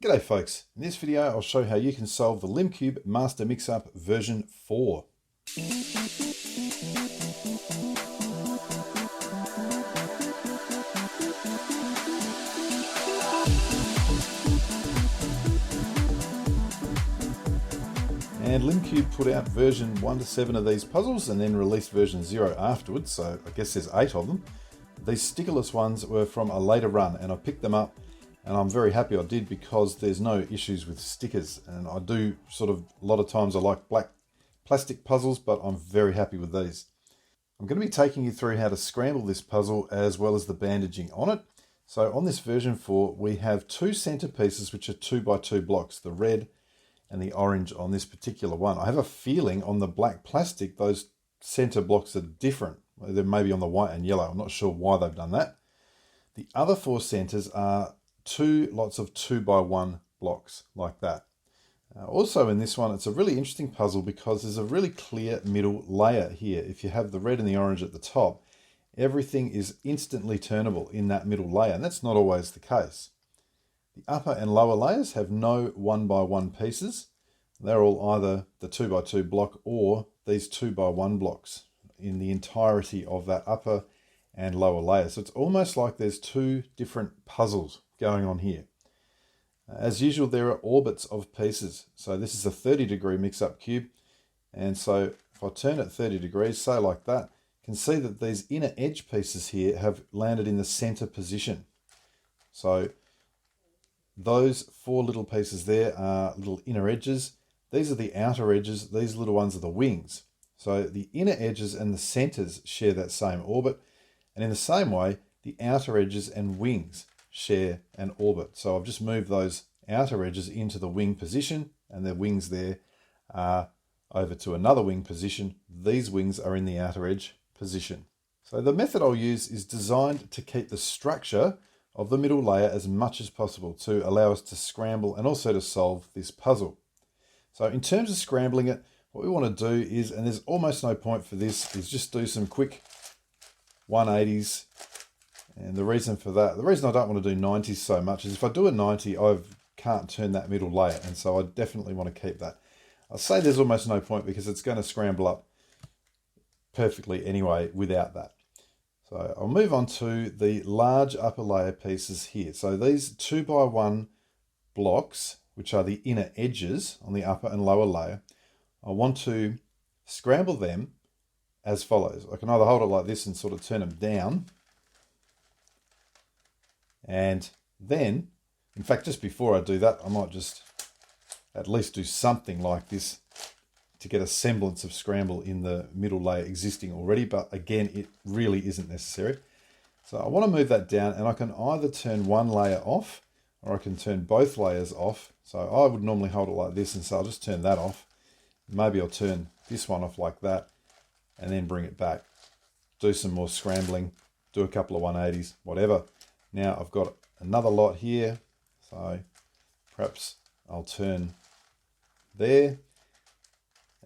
G'day folks, in this video I'll show how you can solve the Limcube Master Mixup version 4. And Limcube put out version 1 to 7 of these puzzles and then released version 0 afterwards, so I guess there's 8 of them. These stickerless ones were from a later run and I picked them up. And I'm very happy I did because there's no issues with stickers. And I do a lot of times I like black plastic puzzles, but I'm very happy with these. I'm going to be taking you through how to scramble this puzzle as well as the bandaging on it. So on this version 4, we have two center pieces which are 2x2 blocks, the red and the orange on this particular one. I have a feeling on the black plastic, those center blocks are different. They're maybe on the white and yellow. I'm not sure why they've done that. The other four centers are two lots of 2x1 blocks like that. Also in this one, it's a really interesting puzzle because there's a really clear middle layer here. If you have the red and the orange at the top, everything is instantly turnable in that middle layer, and that's not always the case. The upper and lower layers have no 1x1 pieces. They're all either the 2x2 block or these 2x1 blocks in the entirety of that upper and lower layer. So it's almost like there's two different puzzles going on here. As usual, there are orbits of pieces. So this is a 30-degree mix-up cube. And so if I turn it 30 degrees, say like that, you can see that these inner edge pieces here have landed in the center position. So those four little pieces there are little inner edges. These are the outer edges. These little ones are the wings. So the inner edges and the centers share that same orbit. And in the same way, the outer edges and wings share an orbit. So I've just moved those outer edges into the wing position, and the wings there are over to another wing position. These wings are in the outer edge position. So the method I'll use is designed to keep the structure of the middle layer as much as possible to allow us to scramble and also to solve this puzzle. So in terms of scrambling it, what we want to do is, and there's almost no point for this, is just do some quick 180s. And the reason for that, the reason I don't want to do 90s so much is if I do a 90, I can't turn that middle layer. And so I definitely want to keep that. I'll say there's almost no point because it's going to scramble up perfectly anyway without that. So I'll move on to the large upper layer pieces here. So these 2x1 blocks, which are the inner edges on the upper and lower layer, I want to scramble them as follows. I can either hold it like this and sort of turn them down. And then, in fact, just before I do that, I might just at least do something like this to get a semblance of scramble in the middle layer existing already. But again, it really isn't necessary. So I want to move that down, and I can either turn one layer off or I can turn both layers off. So I would normally hold it like this, and so I'll just turn that off. Maybe I'll turn this one off like that and then bring it back. Do some more scrambling, do a couple of 180s, whatever. Now I've got another lot here, so perhaps I'll turn there.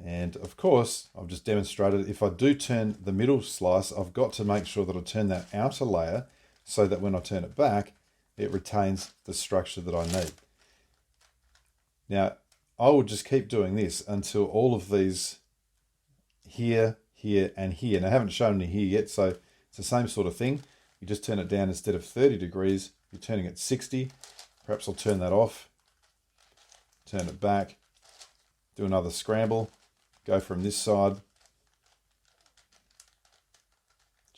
And of course, I've just demonstrated if I do turn the middle slice, I've got to make sure that I turn that outer layer so that when I turn it back, it retains the structure that I need. Now, I will just keep doing this until all of these here, here, and here. And I haven't shown any here yet, so it's the same sort of thing. You just turn it down instead of 30 degrees, you're turning it 60. Perhaps I'll turn that off, turn it back, do another scramble, go from this side.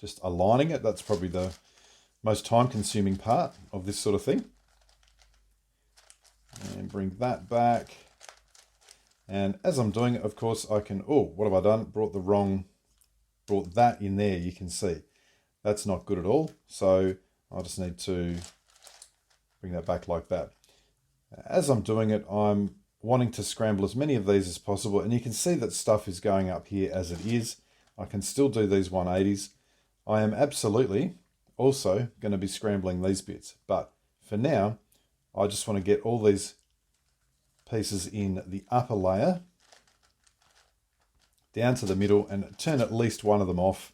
Just aligning it, that's probably the most time-consuming part of this sort of thing. And bring that back. And as I'm doing it, of course, I can, oh, what have I done? Brought that in there, you can see. That's not good at all. So I just need to bring that back like that. As I'm doing it, I'm wanting to scramble as many of these as possible. And you can see that stuff is going up here as it is. I can still do these 180s. I am absolutely also going to be scrambling these bits. But for now, I just want to get all these pieces in the upper layer down to the middle and turn at least one of them off.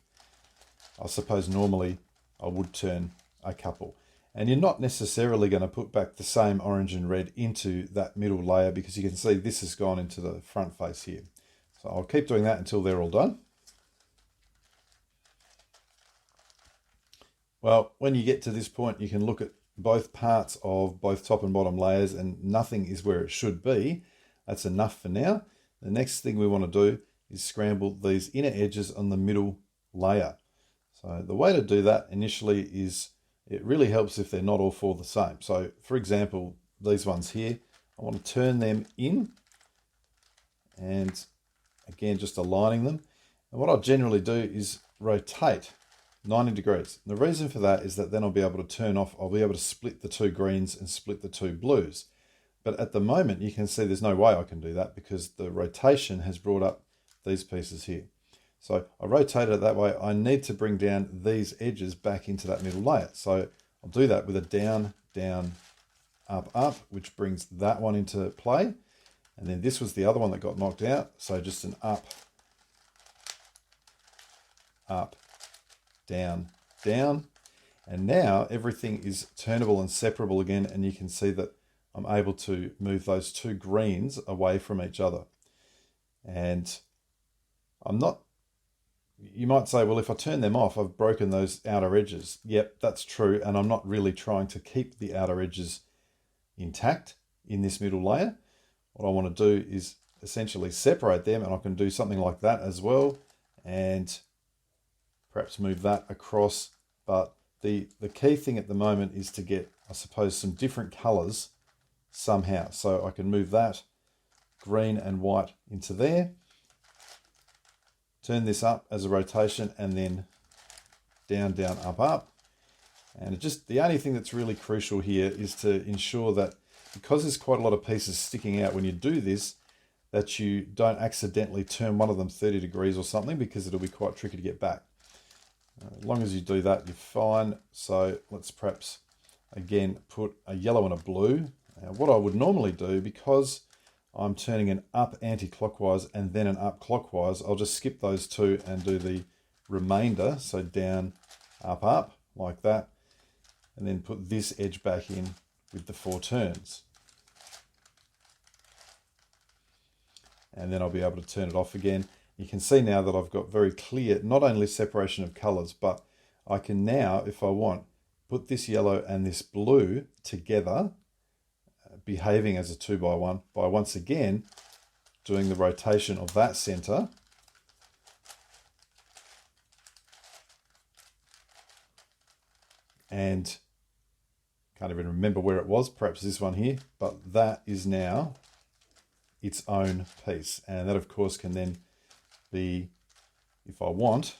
I suppose normally I would turn a couple. And you're not necessarily going to put back the same orange and red into that middle layer, because you can see this has gone into the front face here. So I'll keep doing that until they're all done. Well, when you get to this point, you can look at both parts of both top and bottom layers and nothing is where it should be. That's enough for now. The next thing we want to do is scramble these inner edges on the middle layer. So the way to do that initially is, it really helps if they're not all four the same. So for example, these ones here, I want to turn them in and again, just aligning them. And what I'll generally do is rotate 90 degrees. And the reason for that is that then I'll be able to turn off, I'll be able to split the two greens and split the two blues. But at the moment, you can see there's no way I can do that because the rotation has brought up these pieces here. So I rotate it that way. I need to bring down these edges back into that middle layer. So I'll do that with a down, down, up, up, which brings that one into play. And then this was the other one that got knocked out. So just an up, up, down, down. And now everything is turnable and separable again. And you can see that I'm able to move those two greens away from each other. And I'm not, you might say, well, if I turn them off, I've broken those outer edges. Yep, that's true. And I'm not really trying to keep the outer edges intact in this middle layer. What I want to do is essentially separate them, and I can do something like that as well. And perhaps move that across. But the key thing at the moment is to get, I suppose, some different colors somehow. So I can move that green and white into there. Turn this up as a rotation and then down, down, up, up. And the only thing that's really crucial here is to ensure that, because there's quite a lot of pieces sticking out when you do this, that you don't accidentally turn one of them 30 degrees or something, because it'll be quite tricky to get back. As long as you do that, you're fine. So let's perhaps, again, put a yellow and a blue. Now, what I would normally do, because I'm turning an up anti-clockwise and then an up clockwise, I'll just skip those two and do the remainder. So down, up, like that. And then put this edge back in with the 4 turns. And then I'll be able to turn it off again. You can see now that I've got very clear, not only separation of colors, but I can now, if I want, put this yellow and this blue together, behaving as a 2x1 by once again doing the rotation of that center. And can't even remember where it was, perhaps this one here, but that is now its own piece. And that of course can then be, if I want,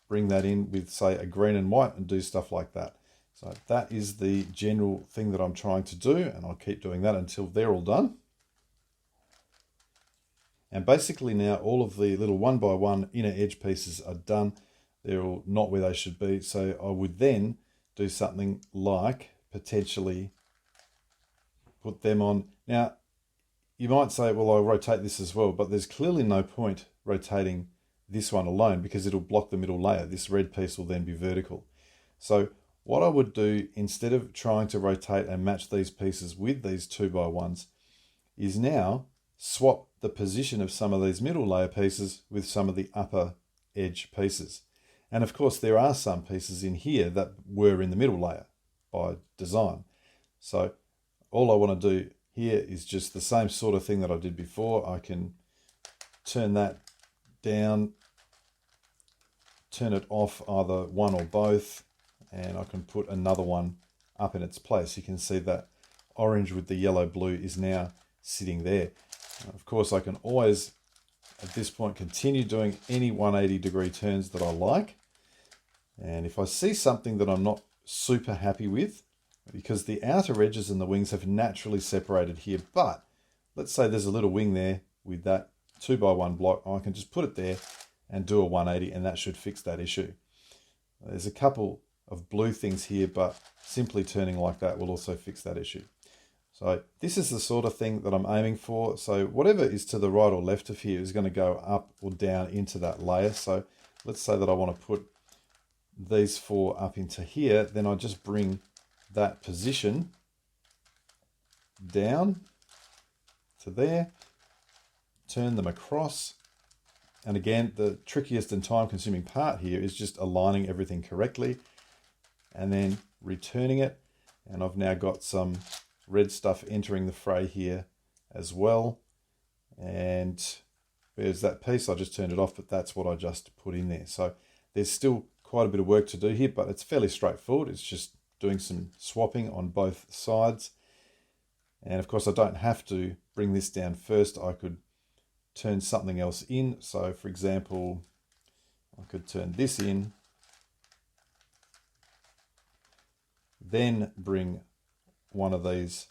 bring that in with say a green and white and do stuff like that. So that is the general thing that I'm trying to do, and I'll keep doing that until they're all done. And basically now all of the little 1x1 inner edge pieces are done. They're all not where they should be. So I would then do something like potentially put them on. Now, you might say, well, I'll rotate this as well, but there's clearly no point rotating this one alone because it'll block the middle layer. This red piece will then be vertical. So what I would do, instead of trying to rotate and match these pieces with these 2x1s, is now swap the position of some of these middle layer pieces with some of the upper edge pieces. And of course, there are some pieces in here that were in the middle layer by design. So all I want to do here is just the same sort of thing that I did before. I can turn that down, turn it off, either one or both, and I can put another one up in its place. You can see that orange with the yellow blue is now sitting there. Of course, I can always, at this point, continue doing any 180 degree turns that I like. And if I see something that I'm not super happy with, because the outer edges and the wings have naturally separated here, but let's say there's a little wing there with that 2x1 block, I can just put it there and do a 180, and that should fix that issue. There's a couple of blue things here, but simply turning like that will also fix that issue. So this is the sort of thing that I'm aiming for. So whatever is to the right or left of here is going to go up or down into that layer. So let's say that I want to put these 4 up into here, then I just bring that position down to there, turn them across. And again, the trickiest and time-consuming part here is just aligning everything correctly and then returning it. And I've now got some red stuff entering the fray here as well. And there's that piece. I just turned it off, but that's what I just put in there. So there's still quite a bit of work to do here, but it's fairly straightforward. It's just doing some swapping on both sides. And of course, I don't have to bring this down first. I could turn something else in. So for example, I could turn this in, then bring one of these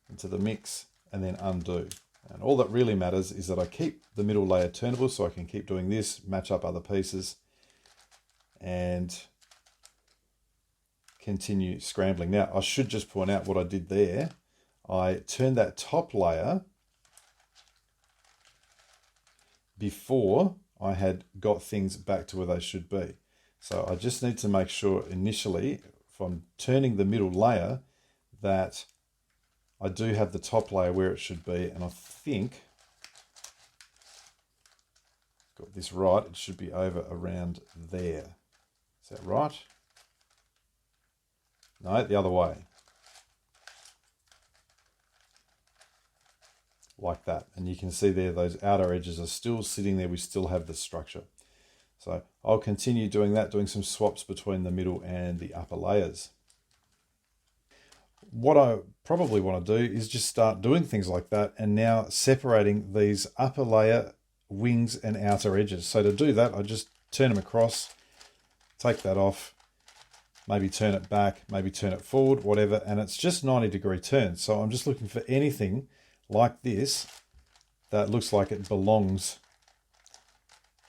into the mix and then undo. And all that really matters is that I keep the middle layer turnable so I can keep doing this, match up other pieces and continue scrambling. Now, I should just point out what I did there. I turned that top layer before I had got things back to where they should be. So I just need to make sure initially, if I'm turning the middle layer, that I do have the top layer where it should be. And I think, got this right, it should be over around there. Is that right? No, the other way. Like that. And you can see there, those outer edges are still sitting there. We still have the structure. So I'll continue doing that, doing some swaps between the middle and the upper layers. What I probably want to do is just start doing things like that and now separating these upper layer wings and outer edges. So to do that, I just turn them across, take that off, maybe turn it back, maybe turn it forward, whatever, and it's just 90-degree turns. So I'm just looking for anything like this that looks like it belongs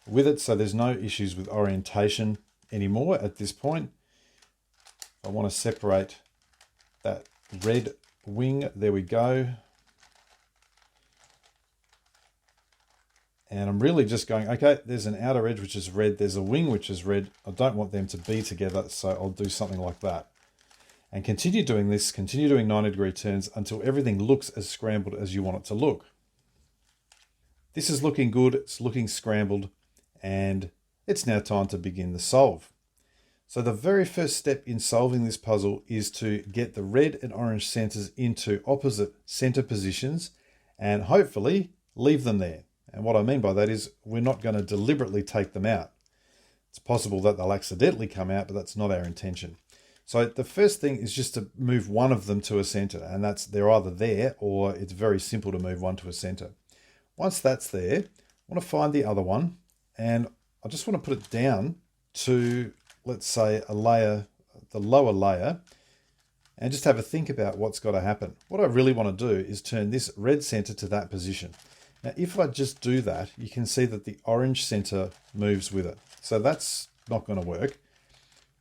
with it. So there's no issues with orientation anymore at this point. I want to separate that red wing. There we go. And I'm really just going, okay, there's an outer edge which is red, there's a wing which is red. I don't want them to be together, so I'll do something like that. And continue doing this, continue doing 90-degree turns until everything looks as scrambled as you want it to look. This is looking good, it's looking scrambled, and it's now time to begin the solve. So the very first step in solving this puzzle is to get the red and orange centers into opposite center positions and hopefully leave them there. And what I mean by that is we're not going to deliberately take them out. It's possible that they'll accidentally come out, but that's not our intention. So the first thing is just to move one of them to a center, and they're either there or it's very simple to move one to a center. Once that's there, I want to find the other one, and I just want to put it down to, let's say, a layer, the lower layer, and just have a think about what's got to happen. What I really want to do is turn this red center to that position. Now, if I just do that, you can see that the orange center moves with it. So that's not going to work.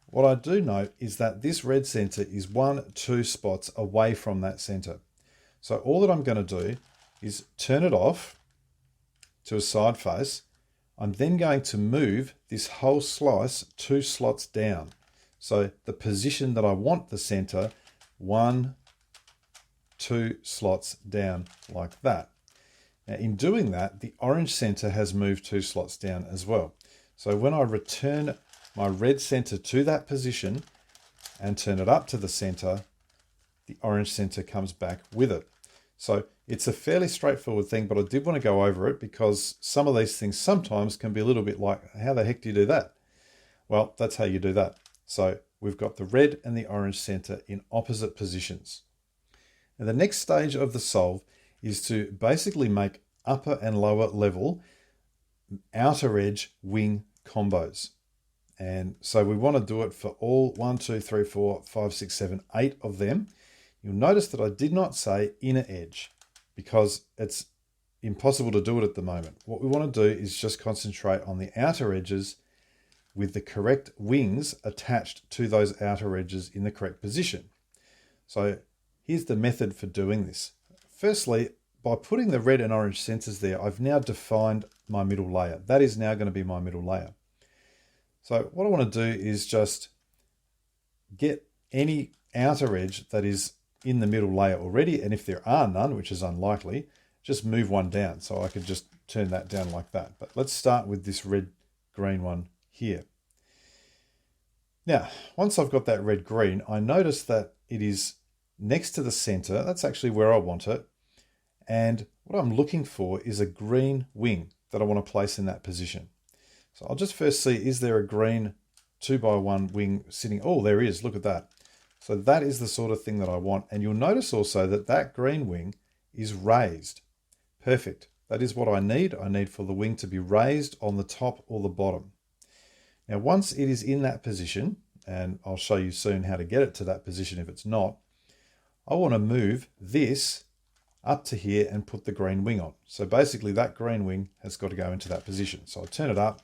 What I do note is that this red center is 1-2 spots away from that center. So all that I'm going to do is turn it off to a side face. I'm then going to move this whole slice 2 slots down. So the position that I want the center, 1-2 slots down like that. Now in doing that, the orange center has moved 2 slots down as well. So when I return my red center to that position and turn it up to the center, the orange center comes back with it. So it's a fairly straightforward thing, but I did want to go over it because some of these things sometimes can be a little bit like, how the heck do you do that? Well, that's how you do that. So we've got the red and the orange center in opposite positions. And the next stage of the solve is to basically make upper and lower level outer edge wing combos. And so we want to do it for all 1, 2, 3, 4, 5, 6, 7, 8 of them. You'll notice that I did not say inner edge because it's impossible to do it at the moment. What we want to do is just concentrate on the outer edges with the correct wings attached to those outer edges in the correct position. So here's the method for doing this. Firstly, by putting the red and orange centers there, I've now defined my middle layer. That is now going to be my middle layer. So what I want to do is just get any outer edge that is in the middle layer already, and if there are none, which is unlikely, just move one down. So I could just turn that down like that. But let's start with this red-green one here. Now, once I've got that red-green, I notice that it is next to the center. That's actually where I want it. And what I'm looking for is a green wing that I want to place in that position. So I'll just first see, is there a green 2x1 wing sitting? Oh, there is. Look at that. So that is the sort of thing that I want. And you'll notice also that that green wing is raised. Perfect. That is what I need. I need for the wing to be raised on the top or the bottom. Now, once it is in that position, and I'll show you soon how to get it to that position if it's not, I want to move this up to here and put the green wing on. So basically that green wing has got to go into that position. So I'll turn it up,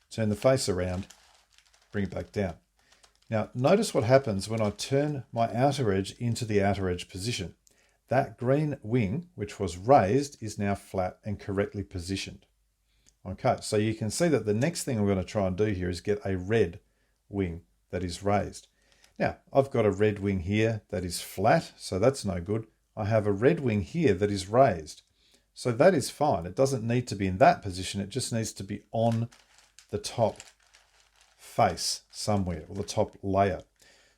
turn the face around, bring it back down. Now, notice what happens when I turn my outer edge into the outer edge position. That green wing, which was raised, is now flat and correctly positioned. Okay, so you can see that the next thing I'm going to try and do here is get a red wing that is raised. Now, I've got a red wing here that is flat, so that's no good. I have a red wing here that is raised. So that is fine. It doesn't need to be in that position. It just needs to be on the top face somewhere, or the top layer.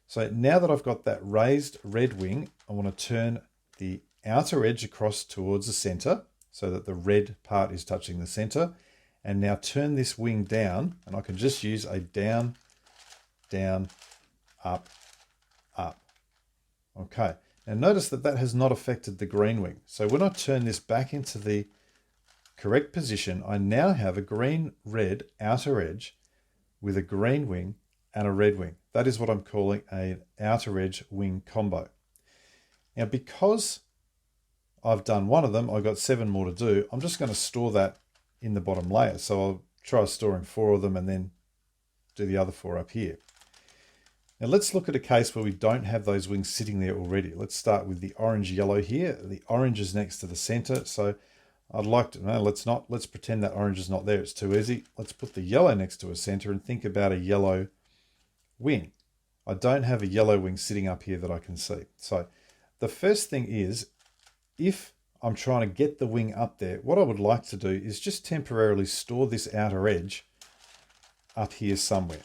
So now that I've got that raised red wing, I want to turn the outer edge across towards the center so that the red part is touching the center. And now turn this wing down, and I can just use a down, down, up, up. Okay, now notice that that has not affected the green wing. So when I turn this back into the correct position, I now have a green-red outer edge with a green wing and a red wing. That is what I'm calling an outer edge wing combo. Now, because I've done one of them, I've got 7 more to do. I'm just going to store that in the bottom layer. So I'll try storing 4 of them and then do the other 4 up here. Now let's look at a case where we don't have those wings sitting there already. Let's start with the orange yellow here. The orange is next to the center. So I'd like to, no, let's pretend that orange is not there. It's too easy. Let's put the yellow next to a center and think about a yellow wing. I don't have a yellow wing sitting up here that I can see. So the first thing is, if I'm trying to get the wing up there, what I would like to do is just temporarily store this outer edge up here somewhere.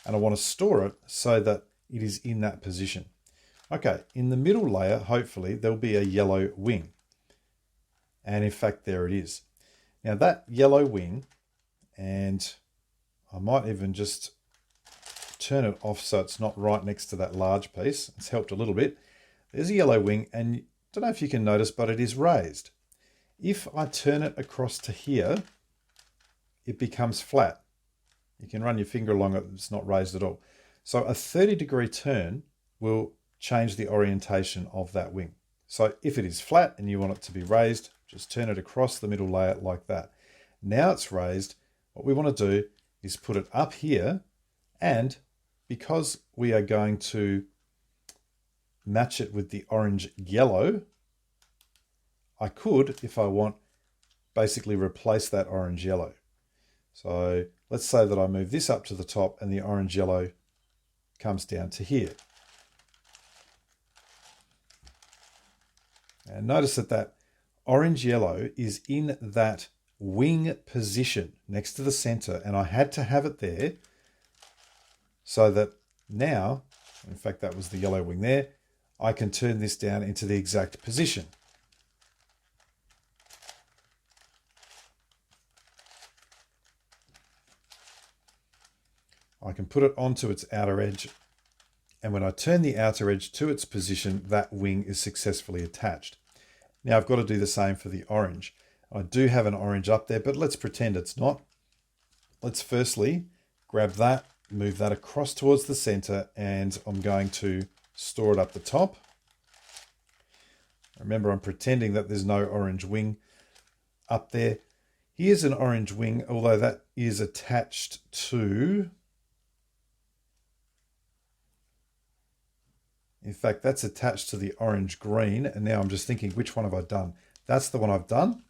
And I want to store it so that it is in that position. Okay, in the middle layer, hopefully, there'll be a yellow wing. And in fact, there it is. Now that yellow wing, and I might even just turn it off so it's not right next to that large piece. It's helped a little bit. There's a yellow wing, and I don't know if you can notice, but it is raised. If I turn it across to here, it becomes flat. You can run your finger along it, it's not raised at all. So a 30-degree turn will change the orientation of that wing. So if it is flat and you want it to be raised, just turn it across the middle layer like that. Now it's raised. What we want to do is put it up here, and because we are going to match it with the orange yellow, I could, if I want, basically replace that orange yellow. So let's say that I move this up to the top and the orange yellow comes down to here. And notice that that orange yellow is in that wing position next to the center, and I had to have it there so that now, in fact that was the yellow wing there, I can turn this down into the exact position. I can put it onto its outer edge, and when I turn the outer edge to its position, that wing is successfully attached. Now I've got to do the same for the orange. I do have an orange up there, but let's pretend it's not. Let's firstly grab that, move that across towards the center, and I'm going to store it up the top. Remember, I'm pretending that there's no orange wing up there. Here's an orange wing, although that is attached to, in fact, that's attached to the orange green. And now I'm just thinking, which one have I done? That's the one I've done.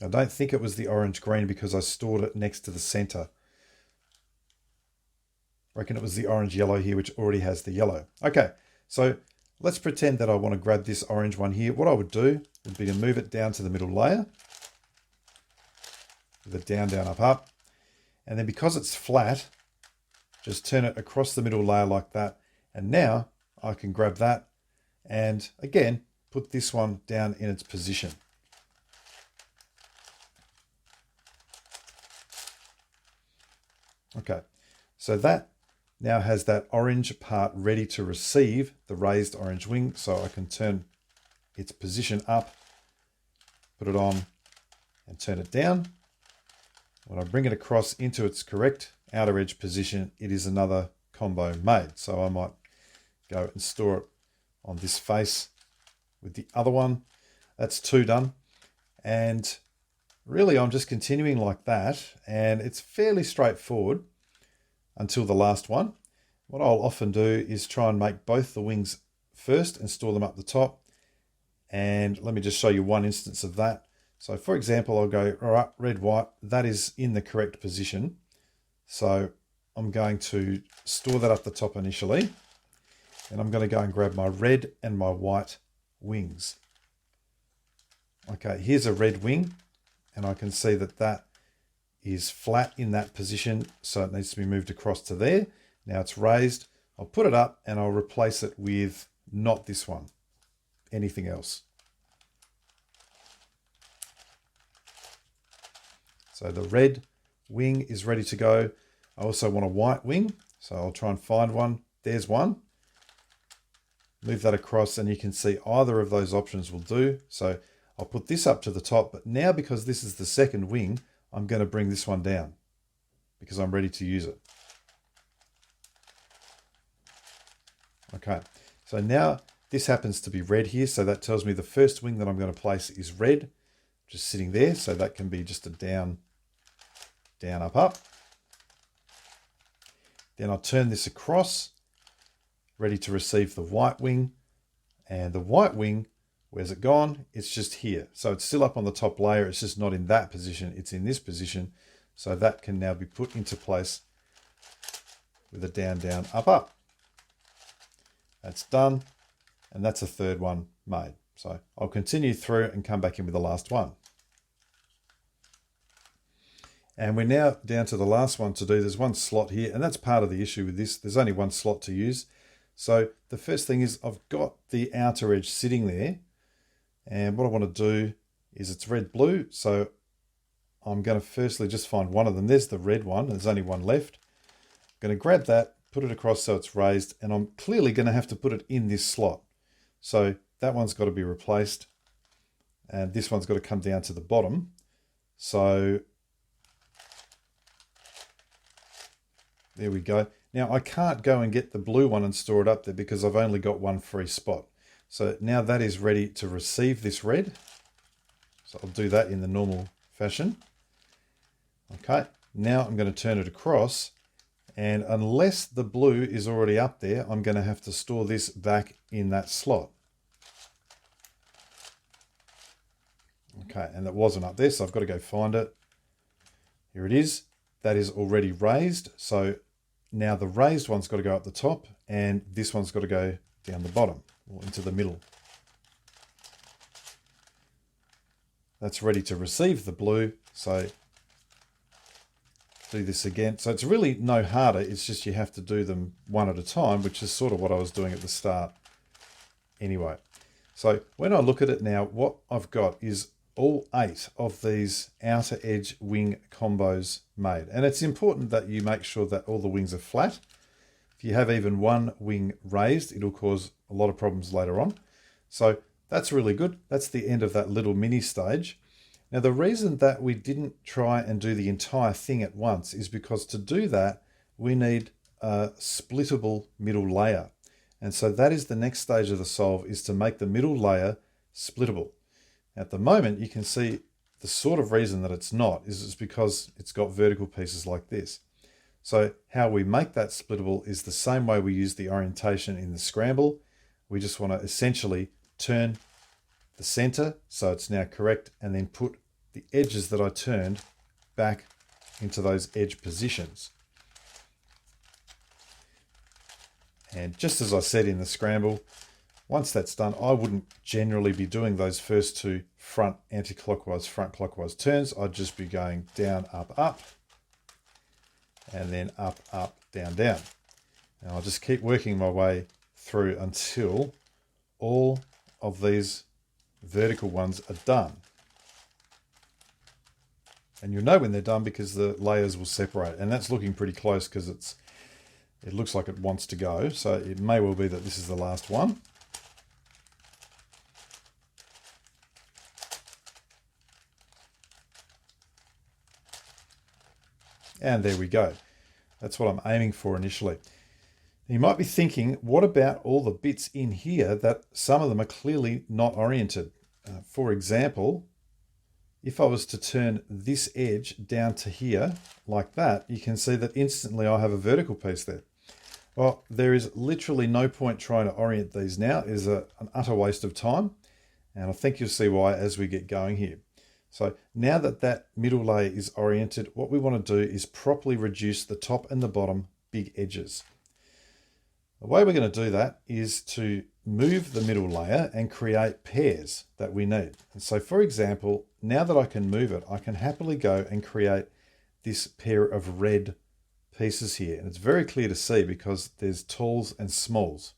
I don't think it was the orange green because I stored it next to the center. reckon it was the orange yellow here, which already has the yellow. Okay, so let's pretend that I want to grab this orange one here. What I would do would be to move it down to the middle layer. With a down, down, up, up. And then because it's flat, just turn it across the middle layer like that. And now I can grab that and again, put this one down in its position. Okay, so that now has that orange part ready to receive the raised orange wing. So I can turn its position up, put it on and turn it down. When I bring it across into its correct outer edge position, it is another combo made. So I might go and store it on this face with the other one. That's 2 done. And really I'm just continuing like that, and it's fairly straightforward until the last one. What I'll often do is try and make both the wings first and store them up the top. And let me just show you one instance of that. So for example, I'll go, all right, red, white, that is in the correct position. So I'm going to store that up the top initially. And I'm going to go and grab my red and my white wings. Okay, here's a red wing. And I can see that that is flat in that position. So it needs to be moved across to there. Now it's raised. I'll put it up and I'll replace it with not this one, anything else. So the red wing is ready to go. I also want a white wing, so I'll try and find one. There's one. Move that across and you can see either of those options will do. So I'll put this up to the top, but now because this is the second wing, I'm going to bring this one down because I'm ready to use it. Okay, so now this happens to be red here, so that tells me the first wing that I'm going to place is red, just sitting there, so that can be just a down, down, up, up. Then I'll turn this across, ready to receive the white wing, and the white wing, where's it gone? It's just here. So it's still up on the top layer, it's just not in that position, it's in this position. So that can now be put into place with a down, down, up, up. That's done, and that's a third one made. So I'll continue through and come back in with the last one. And we're now down to the last one to do. There's one slot here, and that's part of the issue with this. There's only one slot to use. So the first thing is I've got the outer edge sitting there, and what I want to do is it's red, blue. So I'm going to firstly just find one of them. There's the red one. There's only one left. I'm going to grab that, put it across so it's raised, and I'm clearly going to have to put it in this slot. So that one's got to be replaced, and this one's got to come down to the bottom. So there we go. Now I can't go and get the blue one and store it up there because I've only got one free spot. So now that is ready to receive this red. So I'll do that in the normal fashion. Okay, now I'm going to turn it across, and unless the blue is already up there, I'm going to have to store this back in that slot. Okay, and that wasn't up there, so I've got to go find it. Here it is. That is already raised. So now the raised one's got to go up the top, and this one's got to go down the bottom or into the middle. That's ready to receive the blue. So do this again. So it's really no harder. It's just you have to do them one at a time, which is sort of what I was doing at the start anyway. So when I look at it now, what I've got is all 8 of these outer edge wing combos made. And it's important that you make sure that all the wings are flat. If you have even one wing raised, it'll cause a lot of problems later on. So that's really good. That's the end of that little mini stage. Now, the reason that we didn't try and do the entire thing at once is because to do that, we need a splittable middle layer. And so that is the next stage of the solve, is to make the middle layer splittable. At the moment, you can see the sort of reason that it's not is because it's got vertical pieces like this. So how we make that splittable is the same way we use the orientation in the scramble. We just want to essentially turn the center so it's now correct, and then put the edges that I turned back into those edge positions. And just as I said in the scramble, once that's done, I wouldn't generally be doing those first two front anti-clockwise, front clockwise turns. I'd just be going down, up, and then up, down, down. And I'll just keep working my way through until all of these vertical ones are done. And you'll know when they're done because the layers will separate. And that's looking pretty close because it looks like it wants to go. So it may well be that this is the last one. And there we go. That's what I'm aiming for initially. You might be thinking, what about all the bits in here that some of them are clearly not oriented? For example, if I was to turn this edge down to here like that, you can see that instantly I have a vertical piece there. Well, there is literally no point trying to orient these now. It is an utter waste of time. And I think you'll see why as we get going here. So now that that middle layer is oriented, what we want to do is properly reduce the top and the bottom big edges. The way we're going to do that is to move the middle layer and create pairs that we need. And so for example, now that I can move it, I can happily go and create this pair of red pieces here. And it's very clear to see because there's talls and smalls.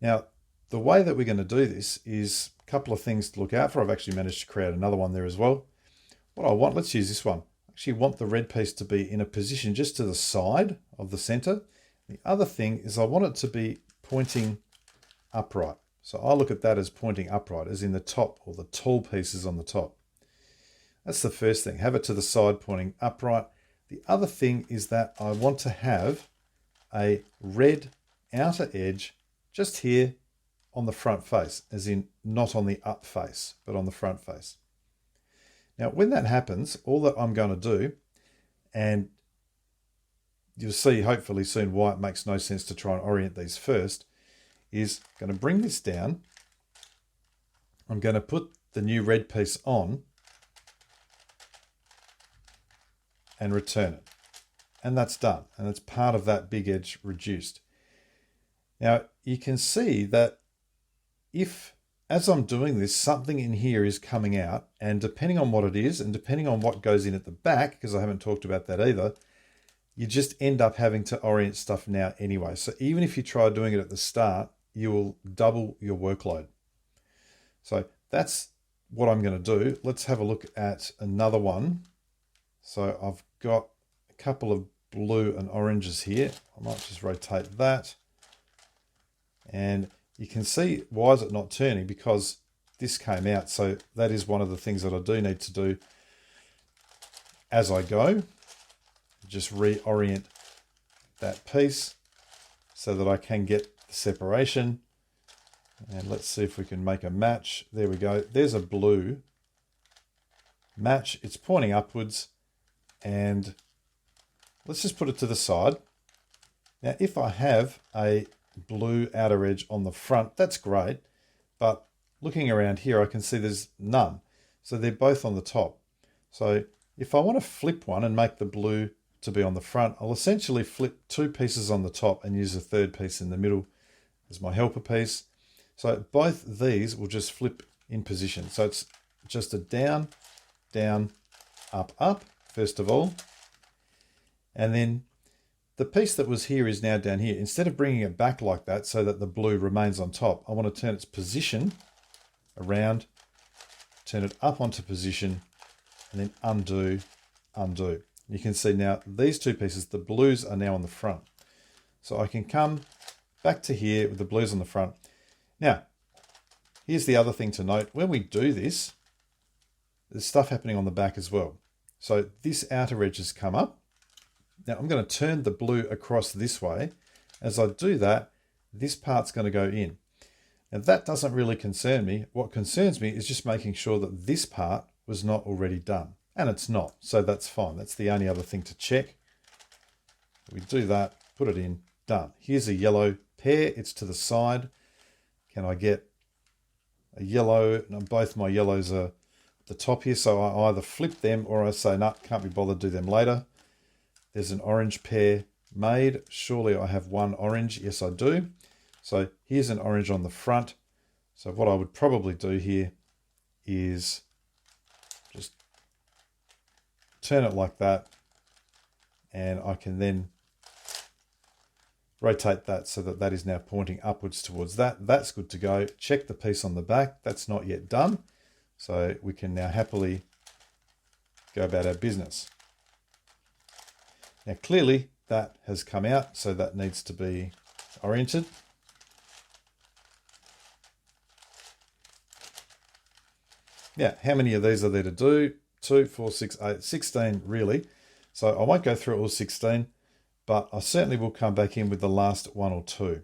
Now, the way that we're going to do this is a couple of things to look out for. I've actually managed to create another one there as well. What I want, let's use this one. I actually want the red piece to be in a position just to the side of the center. The other thing is I want it to be pointing upright. So I look at that as pointing upright, as in the top or the tall pieces on the top. That's the first thing. Have it to the side pointing upright. The other thing is that I want to have a red outer edge just here on the front face, as in not on the up face, but on the front face. Now, when that happens, all that I'm going to do, and you'll see hopefully soon why it makes no sense to try and orient these first, is going to bring this down. I'm going to put the new red piece on and return it. And that's done. And it's part of that big edge reduced. Now you can see that if, as I'm doing this, something in here is coming out, and depending on what it is, and depending on what goes in at the back, because I haven't talked about that either, you just end up having to orient stuff now anyway. So even if you try doing it at the start, you will double your workload. So that's what I'm going to do. Let's have a look at another one. So I've got a couple of blue and oranges here. I might just rotate that. And you can see, why is it not turning? Because this came out. So that is one of the things that I do need to do as I go. Just reorient that piece so that I can get the separation. And let's see if we can make a match. There we go. There's a blue match. It's pointing upwards. And let's just put it to the side. Now, if I have a blue outer edge on the front, that's great. But looking around here, I can see there's none. So they're both on the top. So if I want to flip one and make the blue to be on the front, I'll essentially flip two pieces on the top and use a third piece in the middle as my helper piece. So both these will just flip in position. So it's just a down, down, up, first of all. And then the piece that was here is now down here. Instead of bringing it back like that so that the blue remains on top, I want to turn its position around, turn it up onto position, and then undo, undo. You can see now these two pieces, the blues are now on the front. So I can come back to here with the blues on the front. Now, here's the other thing to note. When we do this, there's stuff happening on the back as well. So this outer edge has come up. Now I'm going to turn the blue across this way. As I do that, this part's going to go in. Now that doesn't really concern me. What concerns me is just making sure that this part was not already done. And it's not, so that's fine. That's the only other thing to check. We do that, put it in, done. Here's a yellow pair, it's to the side. Can I get a yellow? No, both my yellows are at the top here, so I either flip them or I say, no, can't be bothered, do them later. There's an orange pair made. Surely I have one orange. Yes, I do. So here's an orange on the front. So what I would probably do here is just turn it like that, and I can then rotate that so that that is now pointing upwards towards that. That's good to go. Check the piece on the back. That's not yet done. So we can now happily go about our business. Now clearly that has come out, so that needs to be oriented. Yeah, how many of these are there to do? 2, 4, 6, 8, 16 really. So I won't go through all 16, but I certainly will come back in with the last 1 or 2.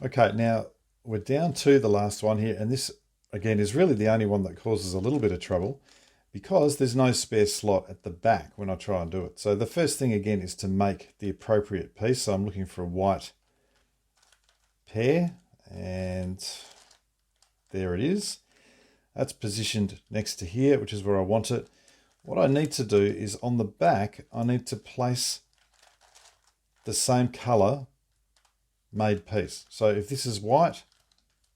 Okay, now we're down to the last one here, and this again is really the only one that causes a little bit of trouble because there's no spare slot at the back when I try and do it. So the first thing again is to make the appropriate piece. So I'm looking for a white pear, and there it is. That's positioned next to here, which is where I want it. What I need to do is on the back, I need to place the same color made piece. So if this is white,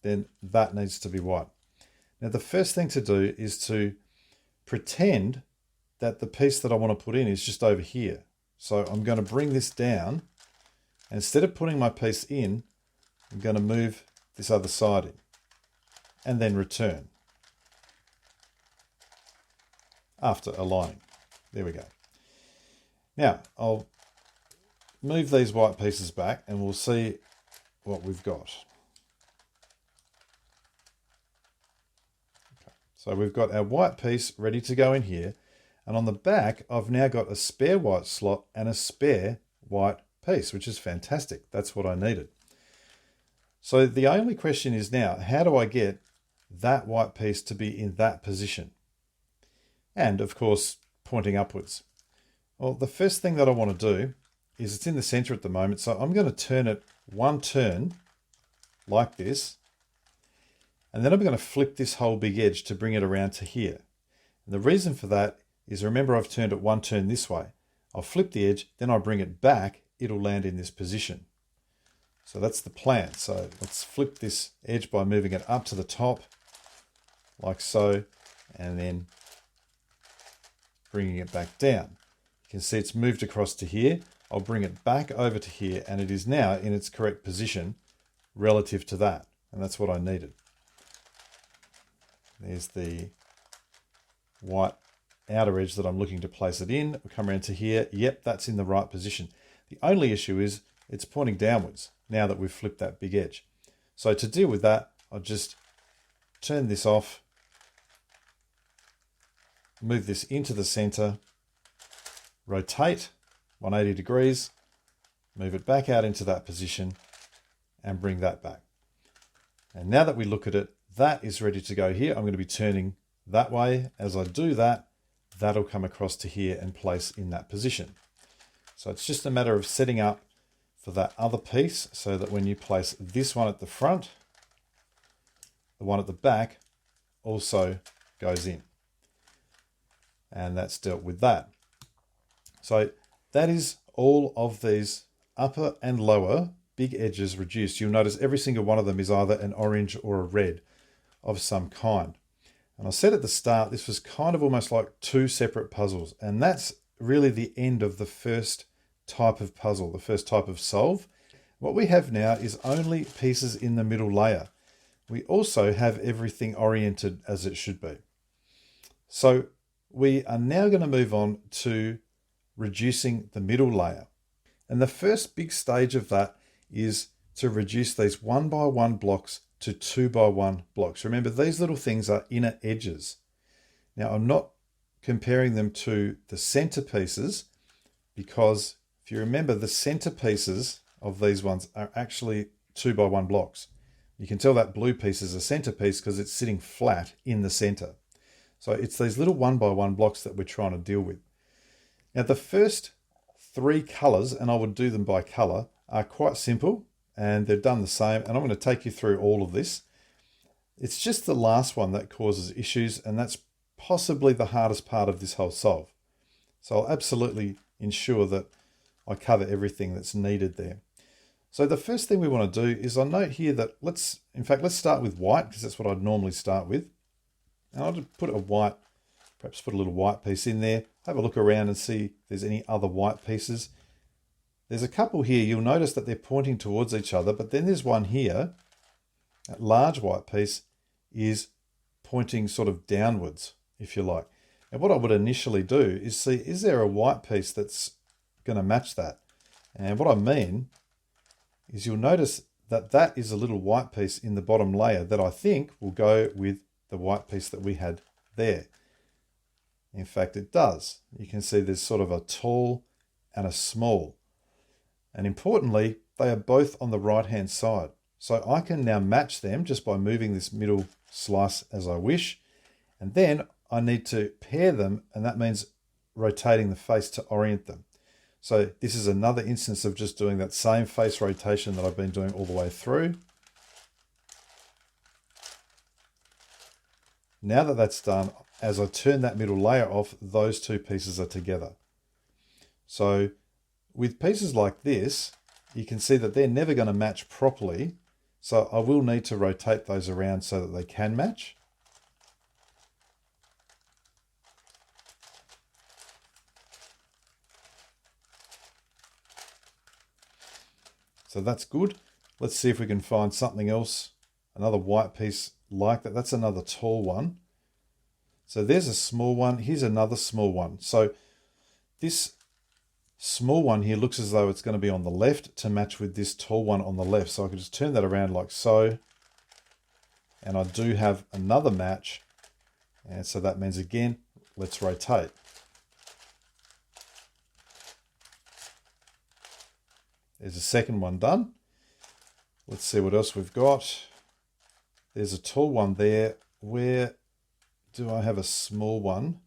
then that needs to be white. Now the first thing to do is to pretend that the piece that I want to put in is just over here. So I'm going to bring this down, and instead of putting my piece in, I'm going to move this other side in and then return after aligning. There we go. Now I'll move these white pieces back and we'll see what we've got. Okay. So we've got our white piece ready to go in here, and on the back I've now got a spare white slot and a spare white piece, which is fantastic. That's what I needed. So the only question is now, how do I get that white piece to be in that position? And of course, pointing upwards. Well, the first thing that I want to do is it's in the center at the moment. So I'm going to turn it one turn like this. And then I'm going to flip this whole big edge to bring it around to here. And the reason for that is, remember, I've turned it one turn this way. I'll flip the edge, then I'll bring it back. It'll land in this position. So that's the plan. So let's flip this edge by moving it up to the top like so, and then bringing it back down. You can see it's moved across to here. I'll bring it back over to here, and it is now in its correct position relative to that. And that's what I needed. There's the white outer edge that I'm looking to place it in. I'll come around to here. Yep, that's in the right position. The only issue is it's pointing downwards now that we've flipped that big edge. So to deal with that, I'll just turn this off, move this into the center, rotate 180 degrees, move it back out into that position, and bring that back. And now that we look at it, that is ready to go here. I'm going to be turning that way. As I do that, that'll come across to here and place in that position. So it's just a matter of setting up for that other piece so that when you place this one at the front, the one at the back also goes in. And that's dealt with that. So that is all of these upper and lower big edges reduced. You'll notice every single one of them is either an orange or a red of some kind. And I said at the start, this was kind of almost like two separate puzzles. And that's really the end of the first type of puzzle, the first type of solve. What we have now is only pieces in the middle layer. We also have everything oriented as it should be. So we are now going to move on to reducing the middle layer. And the first big stage of that is to reduce these 1 by 1 blocks to 2 by 1 blocks. Remember, these little things are inner edges. Now, I'm not comparing them to the center pieces because if you remember, the center pieces of these ones are actually 2 by 1 blocks. You can tell that blue piece is a center piece because it's sitting flat in the center. So it's these little 1 by 1 blocks that we're trying to deal with. Now the first 3 colors, and I would do them by color, are quite simple and they're done the same. And I'm going to take you through all of this. It's just the last one that causes issues, and that's possibly the hardest part of this whole solve. So I'll absolutely ensure that I cover everything that's needed there. So the first thing we want to do is I note here that let's start with white, because that's what I'd normally start with. And I'll just put a white, perhaps put a little white piece in there, have a look around and see if there's any other white pieces. There's a couple here. You'll notice that they're pointing towards each other, but then there's one here. That large white piece is pointing sort of downwards, if you like. And what I would initially do is see, is there a white piece that's going to match that? And what I mean is you'll notice that that is a little white piece in the bottom layer that I think will go with the white piece that we had there. In fact, it does. You can see there's sort of a tall and a small. And importantly, they are both on the right-hand side. So I can now match them just by moving this middle slice as I wish. And then I need to pair them, and that means rotating the face to orient them. So this is another instance of just doing that same face rotation that I've been doing all the way through. Now that that's done, as I turn that middle layer off, those two pieces are together. So with pieces like this, you can see that they're never going to match properly. So I will need to rotate those around so that they can match. So that's good. Let's see if we can find something else, another white piece like that. That's another tall one. So there's a small one. Here's another small one. So this small one here looks as though it's going to be on the left to match with this tall one on the left. So I can just turn that around like so. And I do have another match. And so that means, again, let's rotate. There's a second one done. Let's see what else we've got. There's a tall one there. Where do I have a small one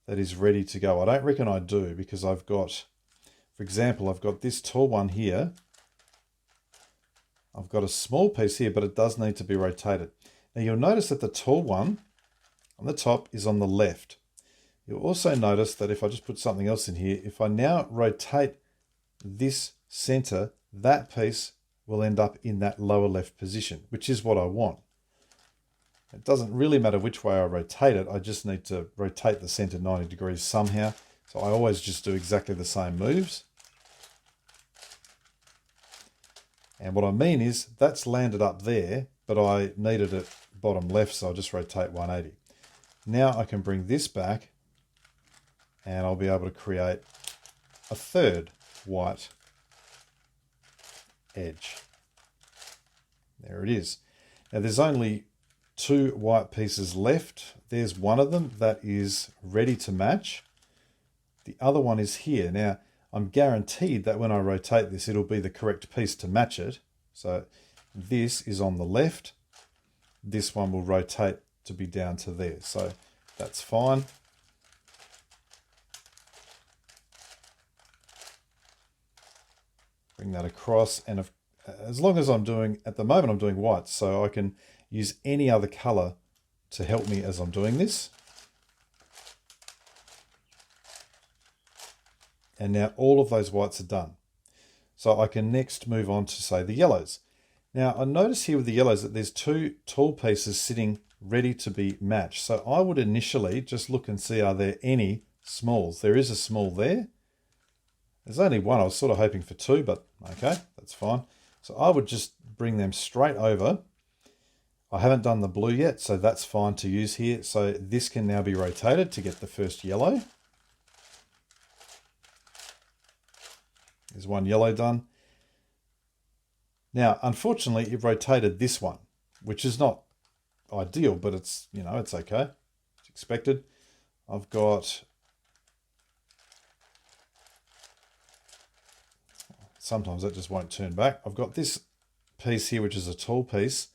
that is ready to go? I don't reckon I do, because I've got, for example, I've got this tall one here. I've got a small piece here, but it does need to be rotated. Now you'll notice that the tall one on the top is on the left. You'll also notice that if I just put something else in here, if I now rotate this center, that piece will end up in that lower left position, which is what I want. It doesn't really matter which way I rotate it. I just need to rotate the center 90 degrees somehow. So I always just do exactly the same moves. And what I mean is that's landed up there, but I needed it bottom left, so I'll just rotate 180. Now I can bring this back and I'll be able to create a third white edge. There it is. Now there's only two white pieces left. There's one of them that is ready to match. The other one is here. Now I'm guaranteed that when I rotate this, it'll be the correct piece to match it. So this is on the left. This one will rotate to be down to there. So that's fine. Bring that across, and as long as I'm doing, at the moment I'm doing white, so I can use any other color to help me as I'm doing this. And now all of those whites are done. So I can next move on to, say, the yellows. Now I notice here with the yellows that there's two tall pieces sitting ready to be matched. So I would initially just look and see, are there any smalls? There is a small there. There's only one. I was sort of hoping for two, but okay, that's fine. So I would just bring them straight over. I haven't done the blue yet, so that's fine to use here. So this can now be rotated to get the first yellow. There's one yellow done. Now, unfortunately, it rotated this one, which is not ideal, but it's, you know, it's okay. It's expected. I've got, sometimes that just won't turn back. I've got this piece here, which is a tall piece.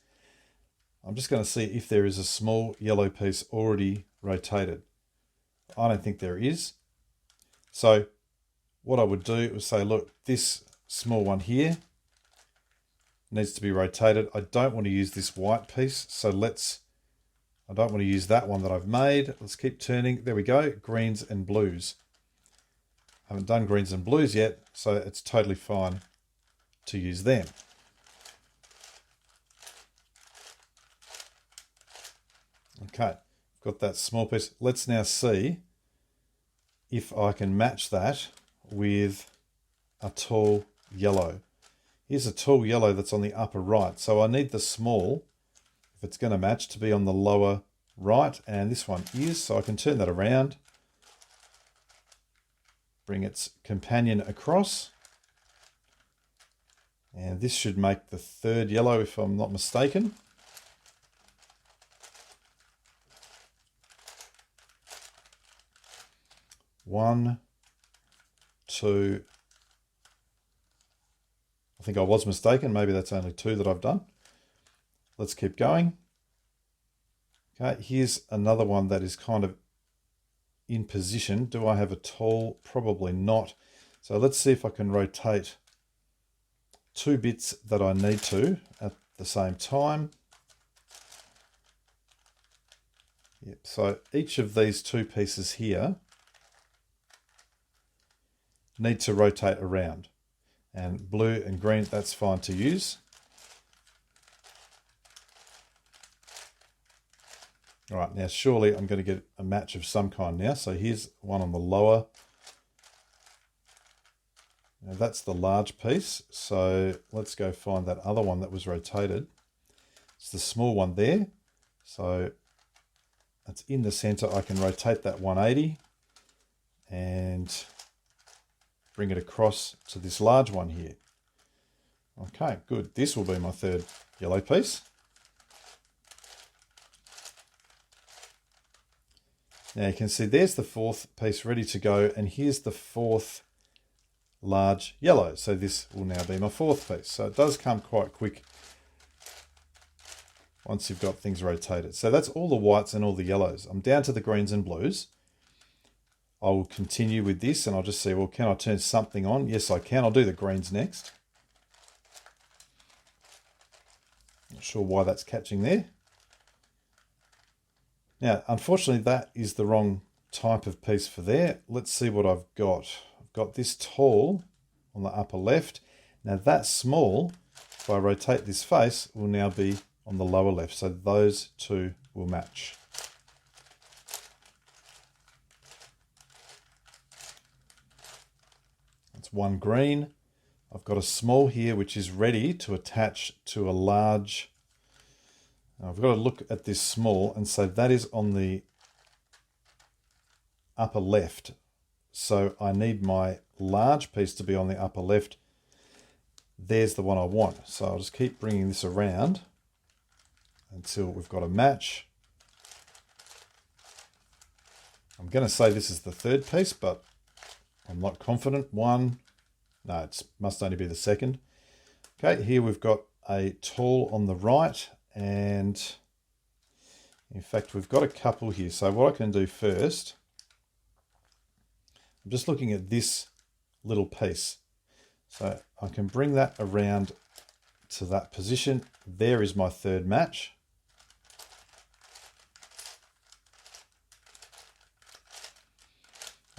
I'm just going to see if there is a small yellow piece already rotated. I don't think there is. So what I would do is say, look, this small one here needs to be rotated. I don't want to use this white piece, so I don't want to use that one that I've made. Let's keep turning. There we go, greens and blues. I haven't done greens and blues yet, so it's totally fine to use them. Okay, got that small piece. Let's now see if I can match that with a tall yellow. Here's a tall yellow that's on the upper right. So I need the small, if it's going to match, to be on the lower right. And this one is, so I can turn that around. Bring its companion across. And this should make the third yellow if I'm not mistaken. One, two. I think I was mistaken. Maybe that's only two that I've done. Let's keep going. Okay, here's another one that is kind of in position. Do I have a tall? Probably not. So let's see if I can rotate two bits that I need to at the same time. Yep, so each of these two pieces here need to rotate around. And blue and green, that's fine to use. All right, now surely I'm going to get a match of some kind now. So here's one on the lower. Now that's the large piece. So let's go find that other one that was rotated. It's the small one there. So it's in the center. I can rotate that 180 and bring it across to this large one here. Okay, good. This will be my third yellow piece. Now you can see there's the fourth piece ready to go, and here's the fourth large yellow. So this will now be my fourth piece. So it does come quite quick once you've got things rotated. So that's all the whites and all the yellows. I'm down to the greens and blues. I will continue with this and I'll just see, well, can I turn something on? Yes, I can. I'll do the greens next. Not sure why that's catching there. Now, unfortunately, that is the wrong type of piece for there. Let's see what I've got. I've got this tall on the upper left. Now that small, if I rotate this face, will now be on the lower left. So those two will match. One green. I've got a small here which is ready to attach to a large. I've got to look at this small and say that is on the upper left. So I need my large piece to be on the upper left. There's the one I want. So I'll just keep bringing this around until we've got a match. I'm going to say this is the third piece, but I'm not confident. One, no, it must only be the second. Okay, here we've got a tall on the right, and in fact, we've got a couple here. So what I can do first, I'm just looking at this little piece. So I can bring that around to that position. There is my third match.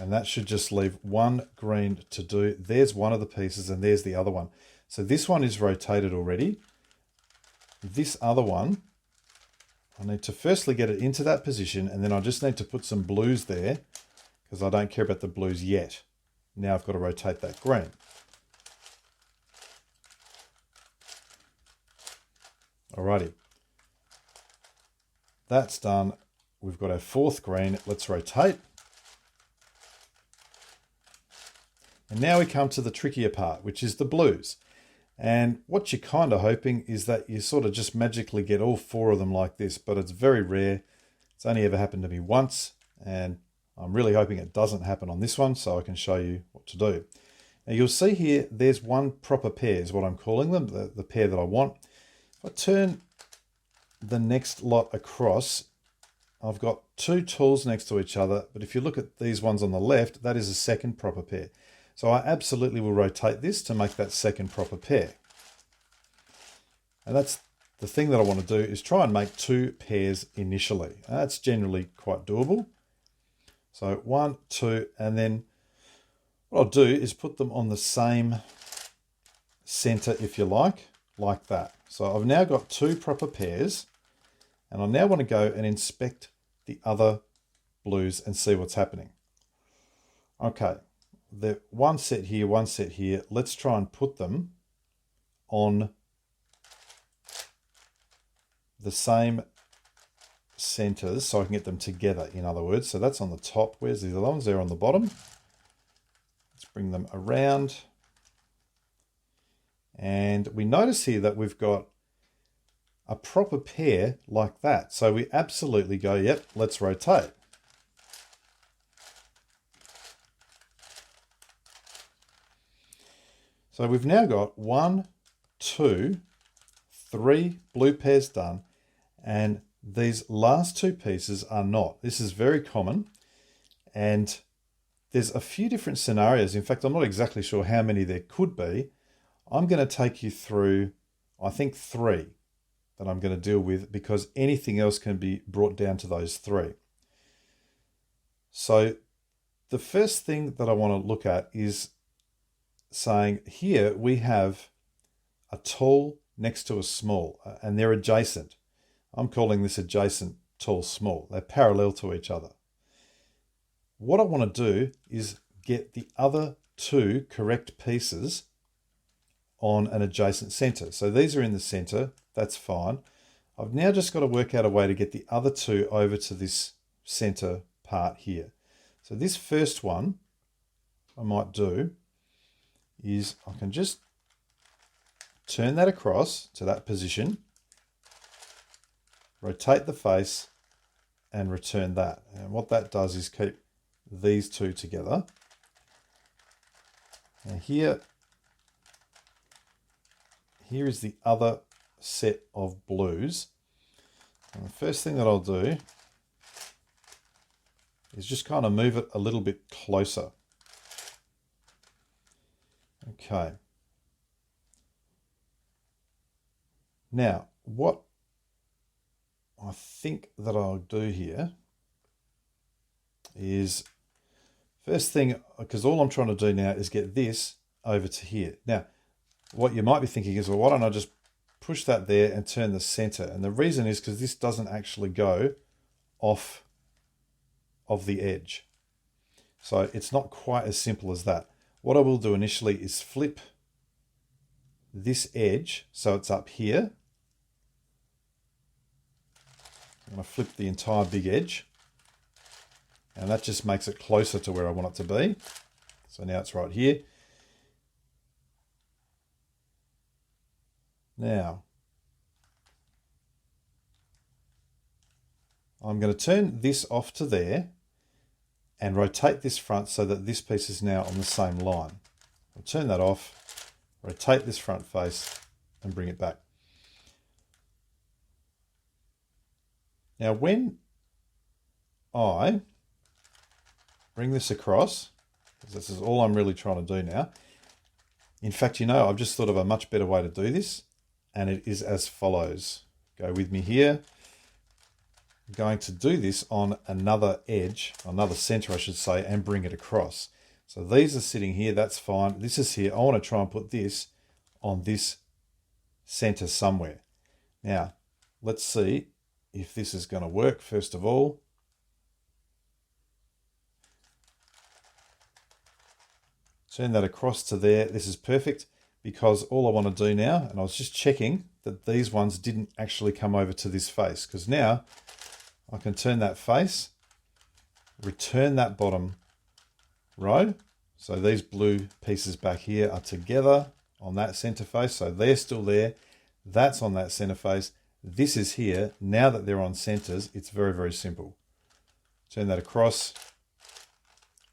And that should just leave one green to do. There's one of the pieces and there's the other one. So this one is rotated already. This other one, I need to firstly get it into that position, and then I just need to put some blues there because I don't care about the blues yet. Now I've got to rotate that green. Alrighty. That's done. We've got our fourth green. Let's rotate. And now we come to the trickier part, which is the blues. And what you're kind of hoping is that you sort of just magically get all four of them like this, but it's very rare. It's only ever happened to me once, and I'm really hoping it doesn't happen on this one, so I can show you what to do. Now you'll see here, there's one proper pair is what I'm calling them, the pair that I want. If I turn the next lot across, I've got two tools next to each other, but if you look at these ones on the left, that is a second proper pair. So I absolutely will rotate this to make that second proper pair. And that's the thing that I want to do, is try and make two pairs initially. That's generally quite doable. So 1, 2, and then What I'll do is put them on the same center, if you like that. So I've now got two proper pairs, and I now want to go and inspect the other blues and see what's happening. Okay, the one set here, one set here. Let's try and put them on the same centers so I can get them together, in other words. So that's on the top. Where's the other ones? They're on the bottom. Let's bring them around. And we notice here that we've got a proper pair like that. So we absolutely go, yep, let's rotate. So we've now got 1, 2, 3 blue pairs done, and these last two pieces are not. This is very common, and there's a few different scenarios. In fact, I'm not exactly sure how many there could be. I'm going to take you through, I think, 3 that I'm going to deal with, because anything else can be brought down to those 3. So the first thing that I want to look at is saying here we have a tall next to a small, and they're adjacent. I'm calling this adjacent, tall, small. They're parallel to each other. What I want to do is get the other 2 correct pieces on an adjacent center. So these are in the center, that's fine. I've now just got to work out a way to get the other 2 over to this center part here. So this first one I might do is I can just turn that across to that position, rotate the face, and return that. And what that does is keep these 2 together. And here is the other set of blues. And the first thing that I'll do is just kind of move it a little bit closer. Okay. Now, what I think that I'll do here is, first thing, because all I'm trying to do now is get this over to here. Now, what you might be thinking is, well, why don't I just push that there and turn the center? And the reason is because this doesn't actually go off of the edge. So it's not quite as simple as that. What I will do initially is flip this edge so it's up here. I'm going to flip the entire big edge, and that just makes it closer to where I want it to be. So now it's right here. Now, I'm going to turn this off to there and rotate this front so that this piece is now on the same line. I'll turn that off, rotate this front face, and bring it back. Now, when I bring this across, because this is all I'm really trying to do now. In fact, I've just thought of a much better way to do this, and it is as follows. Go with me here. I'm going to do this on another edge, another center, I should say, and bring it across. So these are sitting here, that's fine. This is here. I want to try and put this on this center somewhere. Now, let's see if this is going to work, first of all. Turn that across to there. This is perfect, because all I want to do now, and I was just checking that these ones didn't actually come over to this face, because now I can turn that face, return that bottom row. So these blue pieces back here are together on that center face. So they're still there. That's on that center face. This is here. Now that they're on centers, it's very, very simple. Turn that across,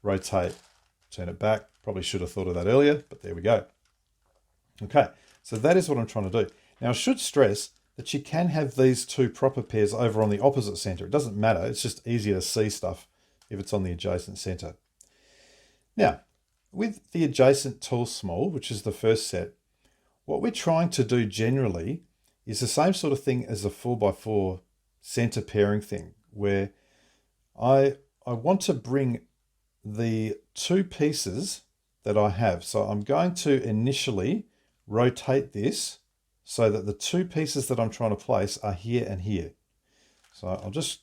rotate, turn it back. Probably should have thought of that earlier, but there we go. Okay, so that is what I'm trying to do. Now, I should stress that you can have these 2 proper pairs over on the opposite center. It doesn't matter. It's just easier to see stuff if it's on the adjacent center. Now, with the adjacent tall small, which is the first set, what we're trying to do generally is the same sort of thing as a 4x4 center pairing thing, where I want to bring the 2 pieces that I have. So I'm going to initially rotate this so that the two pieces that I'm trying to place are here and here. So I'll just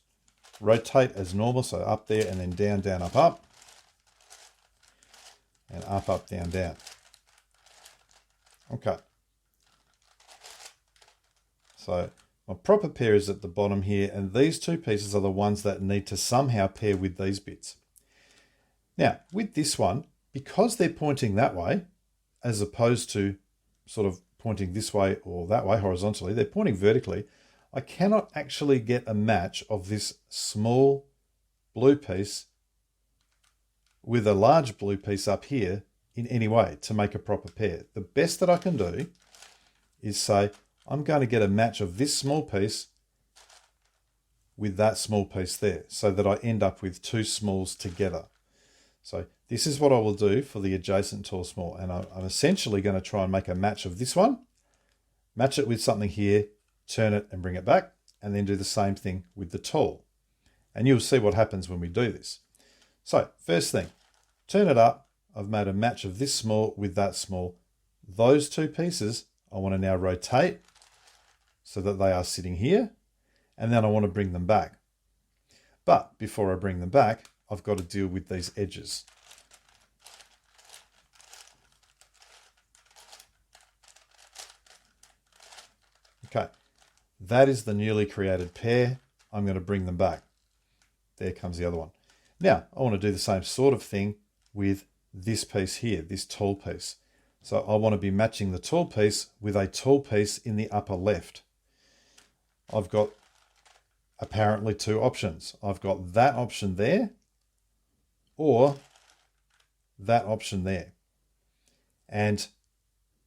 rotate as normal, so up there and then down, down, up, up, and up, up, down, down. Okay. So my proper pair is at the bottom here, and these two pieces are the ones that need to somehow pair with these bits. Now, with this one, because they're pointing that way, as opposed to sort of pointing this way or that way horizontally, they're pointing vertically, I cannot actually get a match of this small blue piece with a large blue piece up here in any way to make a proper pair. The best that I can do is say, I'm going to get a match of this small piece with that small piece there, so that I end up with two smalls together. So this is what I will do for the adjacent tall small, and I'm essentially going to try and make a match of this one, match it with something here, turn it and bring it back, and then do the same thing with the tall. And you'll see what happens when we do this. So first thing, turn it up. I've made a match of this small with that small. Those two pieces I want to now rotate so that they are sitting here, and then I want to bring them back. But before I bring them back, I've got to deal with these edges. Okay, that is the newly created pair. I'm going to bring them back. There comes the other one. Now, I want to do the same sort of thing with this piece here, this tall piece. So I want to be matching the tall piece with a tall piece in the upper left. I've got apparently two options. I've got that option there or that option there. And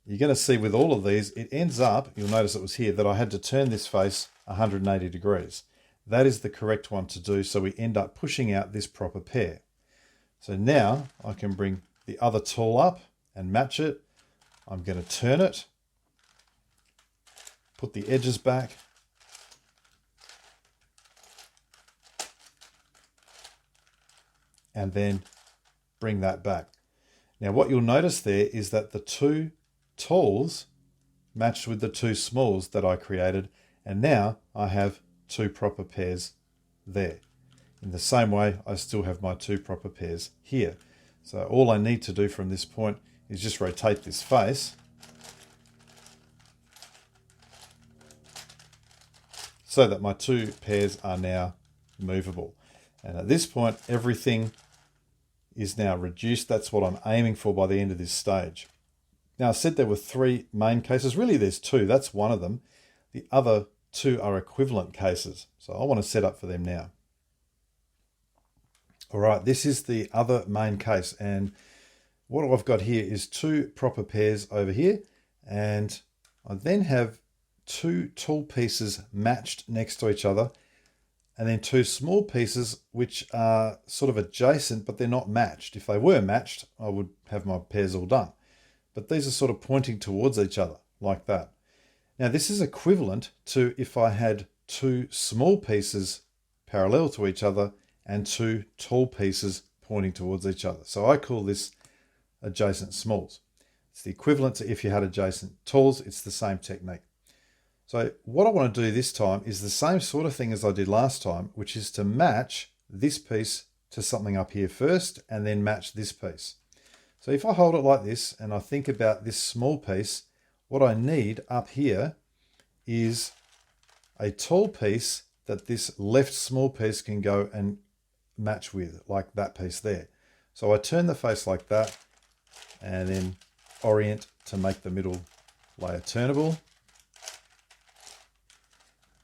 you're going to see with all of these, it ends up, you'll notice it was here, that I had to turn this face 180 degrees. That is the correct one to do, so we end up pushing out this proper pair. So now I can bring the other tall up and match it. I'm going to turn it, put the edges back, and then bring that back. Now what you'll notice there is that the two talls matched with the two smalls that I created, and now I have two proper pairs there. In the same way, I still have my two proper pairs here. So all I need to do from this point is just rotate this face so that my two pairs are now movable. And at this point, everything is now reduced. That's what I'm aiming for by the end of this stage. Now, I said there were three main cases. Really, there's two. That's one of them. The other two are equivalent cases. So I want to set up for them now. All right, this is the other main case. And what I've got here is two proper pairs over here. And I then have two tall pieces matched next to each other, and then two small pieces which are sort of adjacent, but they're not matched. If they were matched, I would have my pairs all done. But these are sort of pointing towards each other like that. Now this is equivalent to if I had two small pieces parallel to each other and two tall pieces pointing towards each other. So I call this adjacent smalls. It's the equivalent to if you had adjacent talls. It's the same technique. So what I want to do this time is the same sort of thing as I did last time, which is to match this piece to something up here first and then match this piece. So if I hold it like this and I think about this small piece, what I need up here is a tall piece that this left small piece can go and match with, like that piece there. So I turn the face like that and then orient to make the middle layer turnable.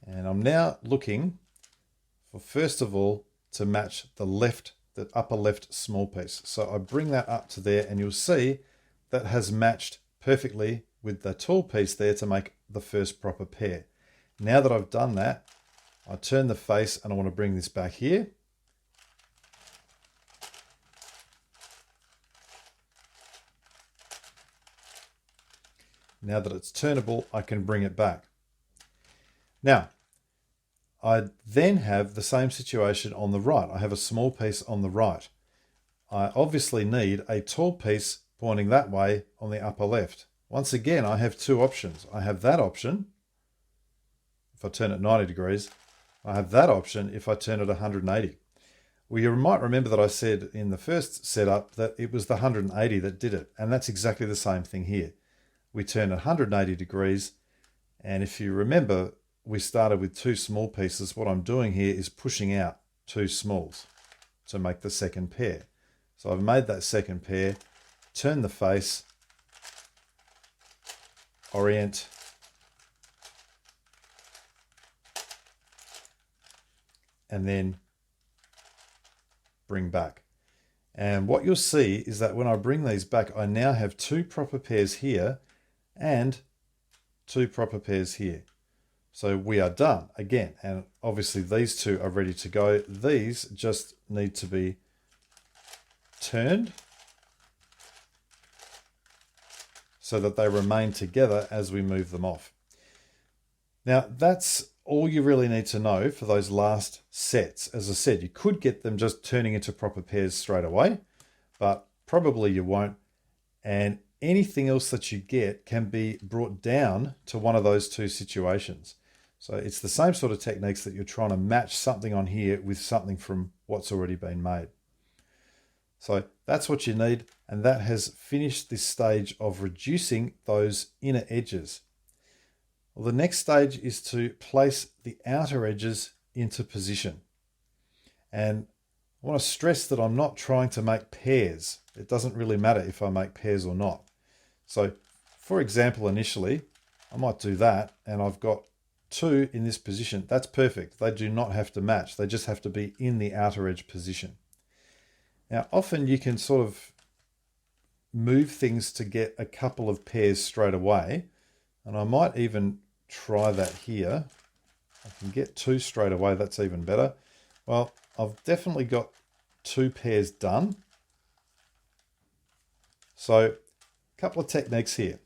And I'm now looking for, first of all, to match the upper left small piece. So I bring that up to there and you'll see that has matched perfectly with the tall piece there to make the first proper pair. Now that I've done that, I turn the face and I want to bring this back here. Now that it's turnable, I can bring it back. Now, I then have the same situation on the right. I have a small piece on the right. I obviously need a tall piece pointing that way on the upper left. Once again, I have two options. I have that option if I turn it 90 degrees. I have that option if I turn it 180. Well, you might remember that I said in the first setup that it was the 180 that did it, and that's exactly the same thing here. We turn 180 degrees, and if you remember, we started with two small pieces. What I'm doing here is pushing out two smalls to make the second pair. So I've made that second pair, turn the face, orient, and then bring back. And what you'll see is that when I bring these back, I now have two proper pairs here and two proper pairs here. So we are done again. And obviously these two are ready to go. These just need to be turned so that they remain together as we move them off. Now that's all you really need to know for those last sets. As I said, you could get them just turning into proper pairs straight away, but probably you won't. And anything else that you get can be brought down to one of those two situations. So it's the same sort of techniques that you're trying to match something on here with something from what's already been made. So that's what you need, and that has finished this stage of reducing those inner edges. Well, the next stage is to place the outer edges into position. And I want to stress that I'm not trying to make pairs. It doesn't really matter if I make pairs or not. So for example, initially, I might do that, and I've got two in this position. That's perfect. They do not have to match. They just have to be in the outer edge position. Now, often you can sort of move things to get a couple of pairs straight away. And I might even try that here. I can get two straight away. That's even better. Well, I've definitely got two pairs done. So a couple of techniques here.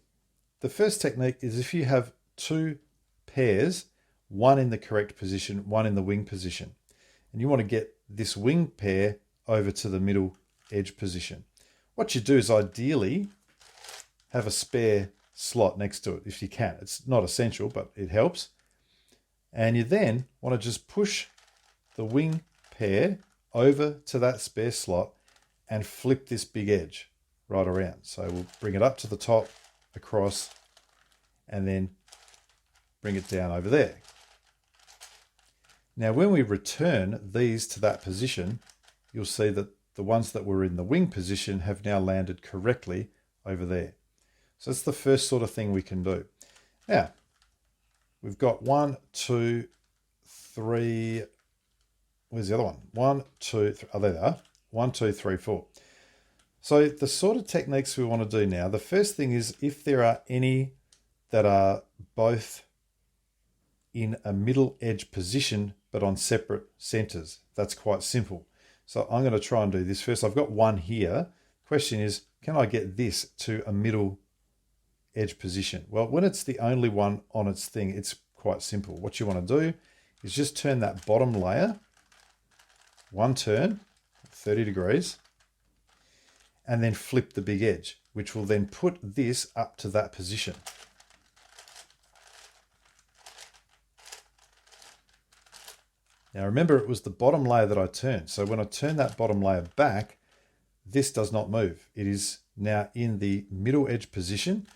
The first technique is if you have two pairs, one in the correct position, one in the wing position, and you want to get this wing pair over to the middle edge position. What you do is ideally have a spare slot next to it if you can. It's not essential, but it helps. And you then want to just push the wing pair over to that spare slot and flip this big edge right around. So we'll bring it up to the top, across, and then bring it down over there. Now when we return these to that position, you'll see that the ones that were in the wing position have now landed correctly over there. So that's the first sort of thing we can do. Now, we've got 1, 2, 3, where's the other one? 1, 2, 3, oh, there they are. 1, 2, 3, 4. So the sort of techniques we want to do now, the first thing is if there are any that are both in a middle edge position, but on separate centers, that's quite simple. So I'm going to try and do this first. I've got one here. Question is, can I get this to a middle edge position? Well, when it's the only one on its thing, it's quite simple. What you want to do is just turn that bottom layer, one turn, 30 degrees, and then flip the big edge, which will then put this up to that position. Now remember, it was the bottom layer that I turned. So when I turn that bottom layer back, this does not move. It is now in the middle edge position.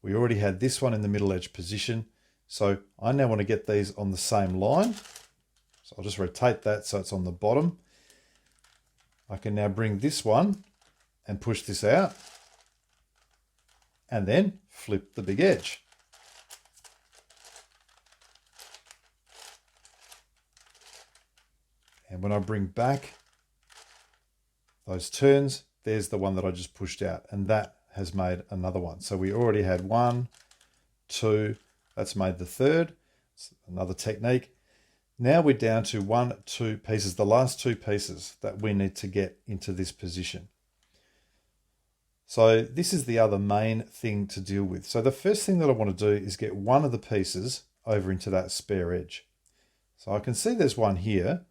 We already had this one in the middle edge position. So I now want to get these on the same line. So I'll just rotate that so it's on the bottom. I can now bring this one and push this out and then flip the big edge. And when I bring back those turns, there's the one that I just pushed out, and that has made another one. So we already had 1, 2, that's made the third. It's another technique. Now we're down to 1, 2 pieces, the last two pieces that we need to get into this position. So this is the other main thing to deal with. So the first thing that I want to do is get one of the pieces over into that spare edge. So I can see there's one here,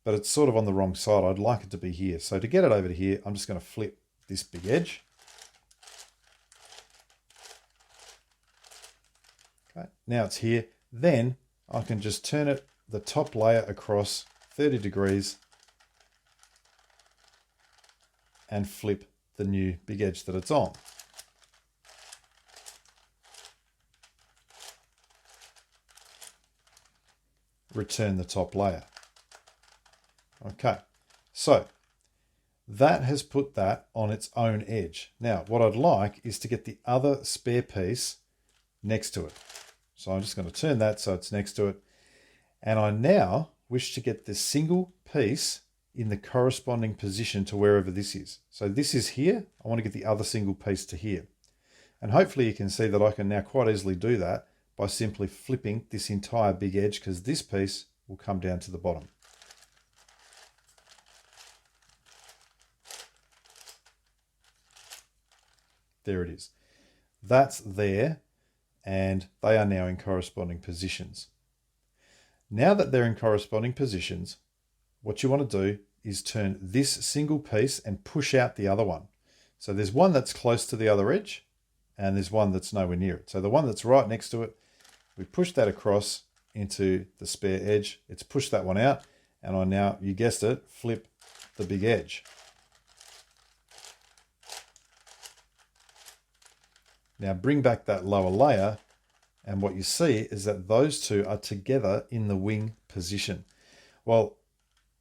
but it's sort of on the wrong side. I'd like it to be here. So to get it over to here, I'm just going to flip this big edge. Okay, now it's here. Then I can just turn it, the top layer across 30 degrees and flip the new big edge that it's on. Return the top layer. Okay, so that has put that on its own edge. Now, what I'd like is to get the other spare piece next to it. So I'm just going to turn that so it's next to it. And I now wish to get this single piece in the corresponding position to wherever this is. So this is here. I want to get the other single piece to here. And hopefully you can see that I can now quite easily do that by simply flipping this entire big edge, because this piece will come down to the bottom. There it is. That's there, and they are now in corresponding positions. Now that they're in corresponding positions, what you want to do is turn this single piece and push out the other one. So there's one that's close to the other edge, and there's one that's nowhere near it. So the one that's right next to it, we push that across into the spare edge. It's pushed that one out, and I now, you guessed it, flip the big edge. Now bring back that lower layer, and what you see is that those two are together in the wing position. Well,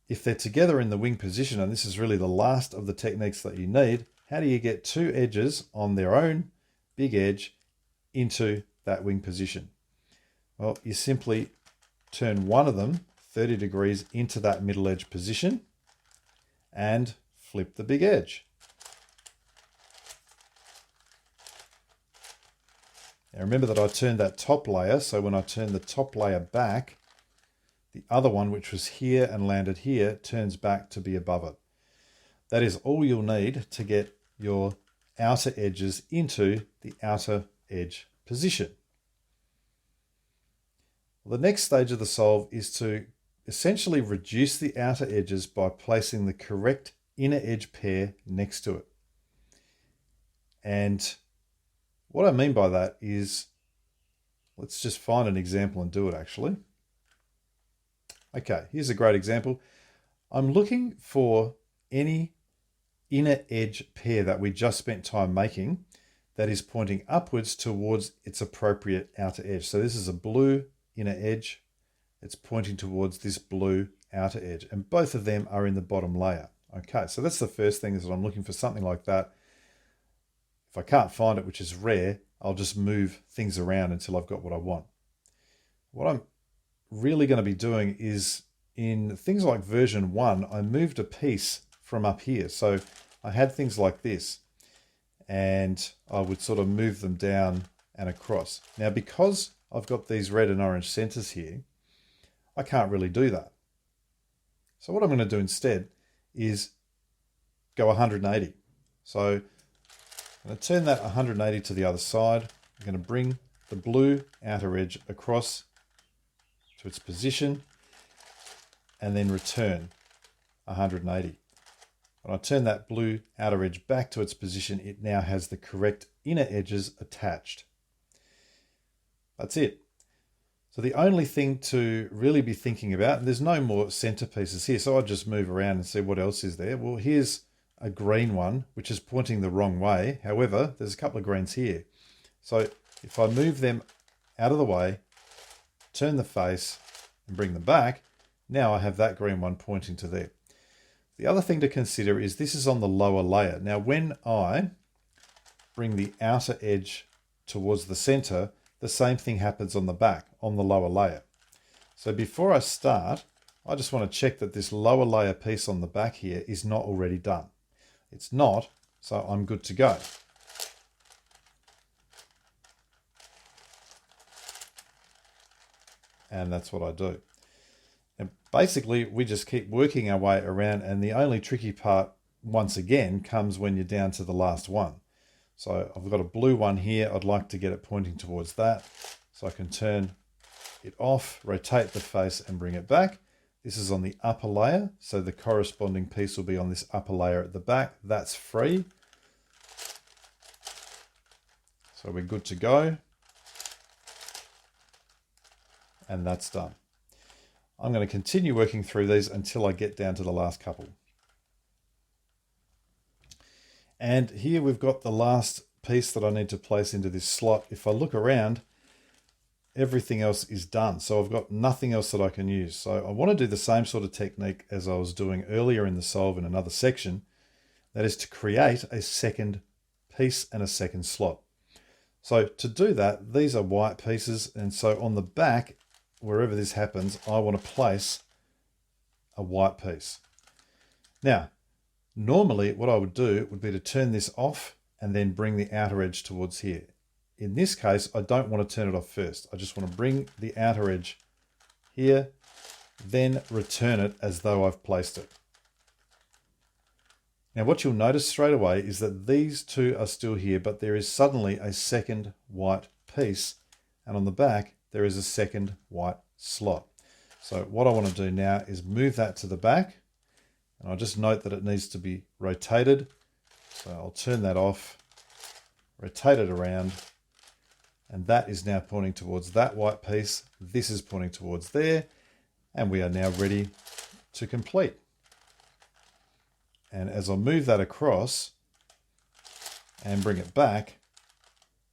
if they're together in the wing position, and this is really the last of the techniques that you need, how do you get two edges on their own big edge into that wing position? Well, you simply turn one of them 30 degrees into that middle edge position and flip the big edge. Now remember that I turned that top layer, so when I turn the top layer back, the other one, which was here and landed here, turns back to be above it. That is all you'll need to get your outer edges into the outer edge position. The next stage of the solve is to essentially reduce the outer edges by placing the correct inner edge pair next to it. And what I mean by that is, let's just find an example and do it actually. Okay, here's a great example. I'm looking for any inner edge pair that we just spent time making that is pointing upwards towards its appropriate outer edge. So this is a blue inner edge. It's pointing towards this blue outer edge, and both of them are in the bottom layer. Okay, so that's the first thing, is that I'm looking for something like that. If I can't find it, which is rare, I'll just move things around until I've got what I want. What I'm really going to be doing is, in things like version 1, I moved a piece from up here. So I had things like this, and I would sort of move them down and across. Now, because I've got these red and orange centers here, I can't really do that. So what I'm going to do instead is go 180. So I'm going to turn that 180 to the other side. I'm going to bring the blue outer edge across to its position and then return 180. When I turn that blue outer edge back to its position, it now has the correct inner edges attached. That's it. So the only thing to really be thinking about, and there's no more centerpieces here, so I'll just move around and see what else is there. Well, here's a green one, which is pointing the wrong way. However, there's a couple of greens here. So if I move them out of the way, turn the face and bring them back, now I have that green one pointing to there. The other thing to consider is this is on the lower layer. Now, when I bring the outer edge towards the center, the same thing happens on the back, on the lower layer. So before I start, I just want to check that this lower layer piece on the back here is not already done. It's not, so I'm good to go. And that's what I do. And basically, we just keep working our way around, and the only tricky part, once again, comes when you're down to the last one. So I've got a blue one here. I'd like to get it pointing towards that. So I can turn it off, rotate the face and bring it back. This is on the upper layer, so the corresponding piece will be on this upper layer at the back. That's free. So we're good to go. and that's done. I'm going to continue working through these until I get down to the last couple. And here we've got the last piece that I need to place into this slot. If I look around, everything else is done. So I've got nothing else that I can use. So I want to do the same sort of technique as I was doing earlier in the solve in another section. That is to create a second piece and a second slot. So to do that, these are white pieces. And so on the back, wherever this happens, I want to place a white piece. Now, normally what I would do would be to turn this off and then bring the outer edge towards here. In this case, I don't want to turn it off first. I just want to bring the outer edge here, then return it as though I've placed it. Now what you'll notice straight away is that these two are still here, but there is suddenly a second white piece, and on the back there is a second white slot. So what I want to do now is move that to the back, and I'll just note that it needs to be rotated. So I'll turn that off, rotate it around, and that is now pointing towards that white piece. This is pointing towards there, and we are now ready to complete. And as I move that across and bring it back,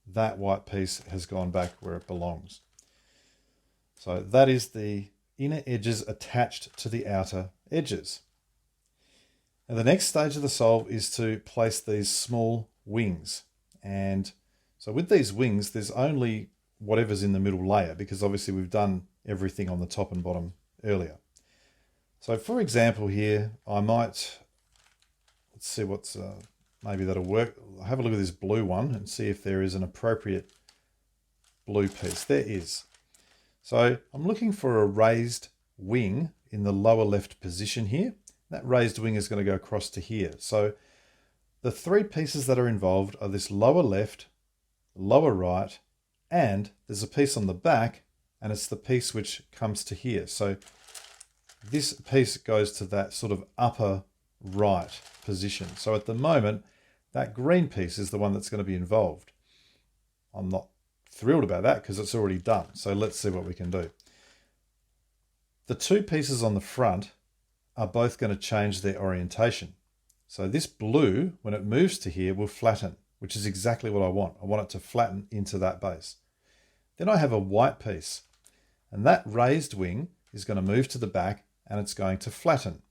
that white piece has gone back where it belongs. So that is the inner edges attached to the outer edges. Now the next stage of the solve is to place these small wings. And so with these wings, there's only whatever's in the middle layer, because obviously we've done everything on the top and bottom earlier. So for example here, I might, let's see what's, maybe that'll work. I'll have a look at this blue one and see if there is an appropriate blue piece. There is. So I'm looking for a raised wing in the lower left position here. That raised wing is going to go across to here. So the three pieces that are involved are this lower left, lower right, and there's a piece on the back, and it's the piece which comes to here. So this piece goes to that sort of upper right position. So at the moment, that green piece is the one that's going to be involved. I'm not thrilled about that because it's already done. So let's see what we can do. The two pieces on the front are both going to change their orientation. So this blue, when it moves to here, will flatten, which is exactly what I want. I want it to flatten into that base. Then I have a white piece, and that raised wing is going to move to the back and it's going to flatten.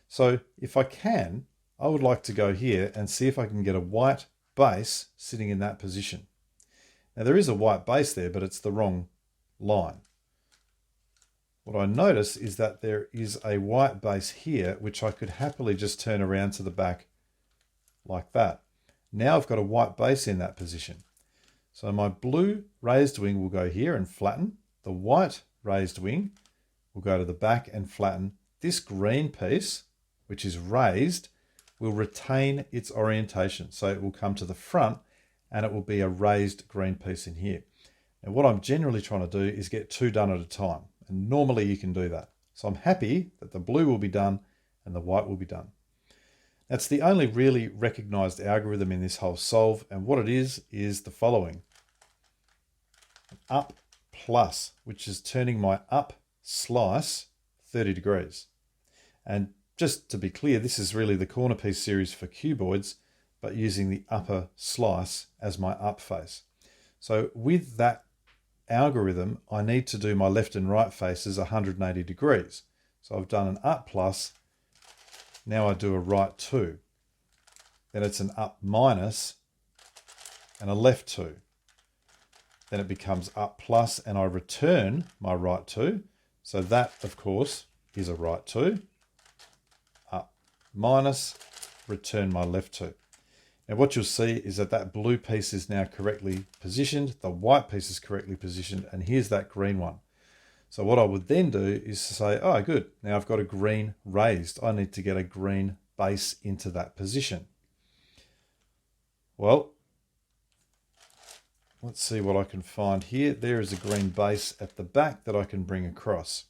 So if I can, I would like to go here and see if I can get a white base sitting in that position. Now there is a white base there, but it's the wrong line. What I notice is that there is a white base here, which I could happily just turn around to the back like that. Now I've got a white base in that position. So my blue raised wing will go here and flatten. The white raised wing will go to the back and flatten. This green piece, which is raised, will retain its orientation. So it will come to the front and it will be a raised green piece in here. And what I'm generally trying to do is get two done at a time. And normally you can do that. So I'm happy that the blue will be done and the white will be done. That's the only really recognized algorithm in this whole solve. And what it is the following. Up plus, which is turning my up slice 30 degrees. And just to be clear, this is really the corner piece series for cuboids, but using the upper slice as my up face. So with that algorithm, I need to do my left and right faces 180 degrees. So I've done an up plus, now I do a right 2. Then it's an up minus and a left 2. Then it becomes up plus and I return my right 2. So that, of course, is a right 2. Up minus, return my left 2. Now what you'll see is that that blue piece is now correctly positioned, the white piece is correctly positioned, and here's that green one. So what I would then do is to say, oh good, now I've got a green raised. I need to get a green base into that position. Well, let's see what I can find here. There is a green base at the back that I can bring across.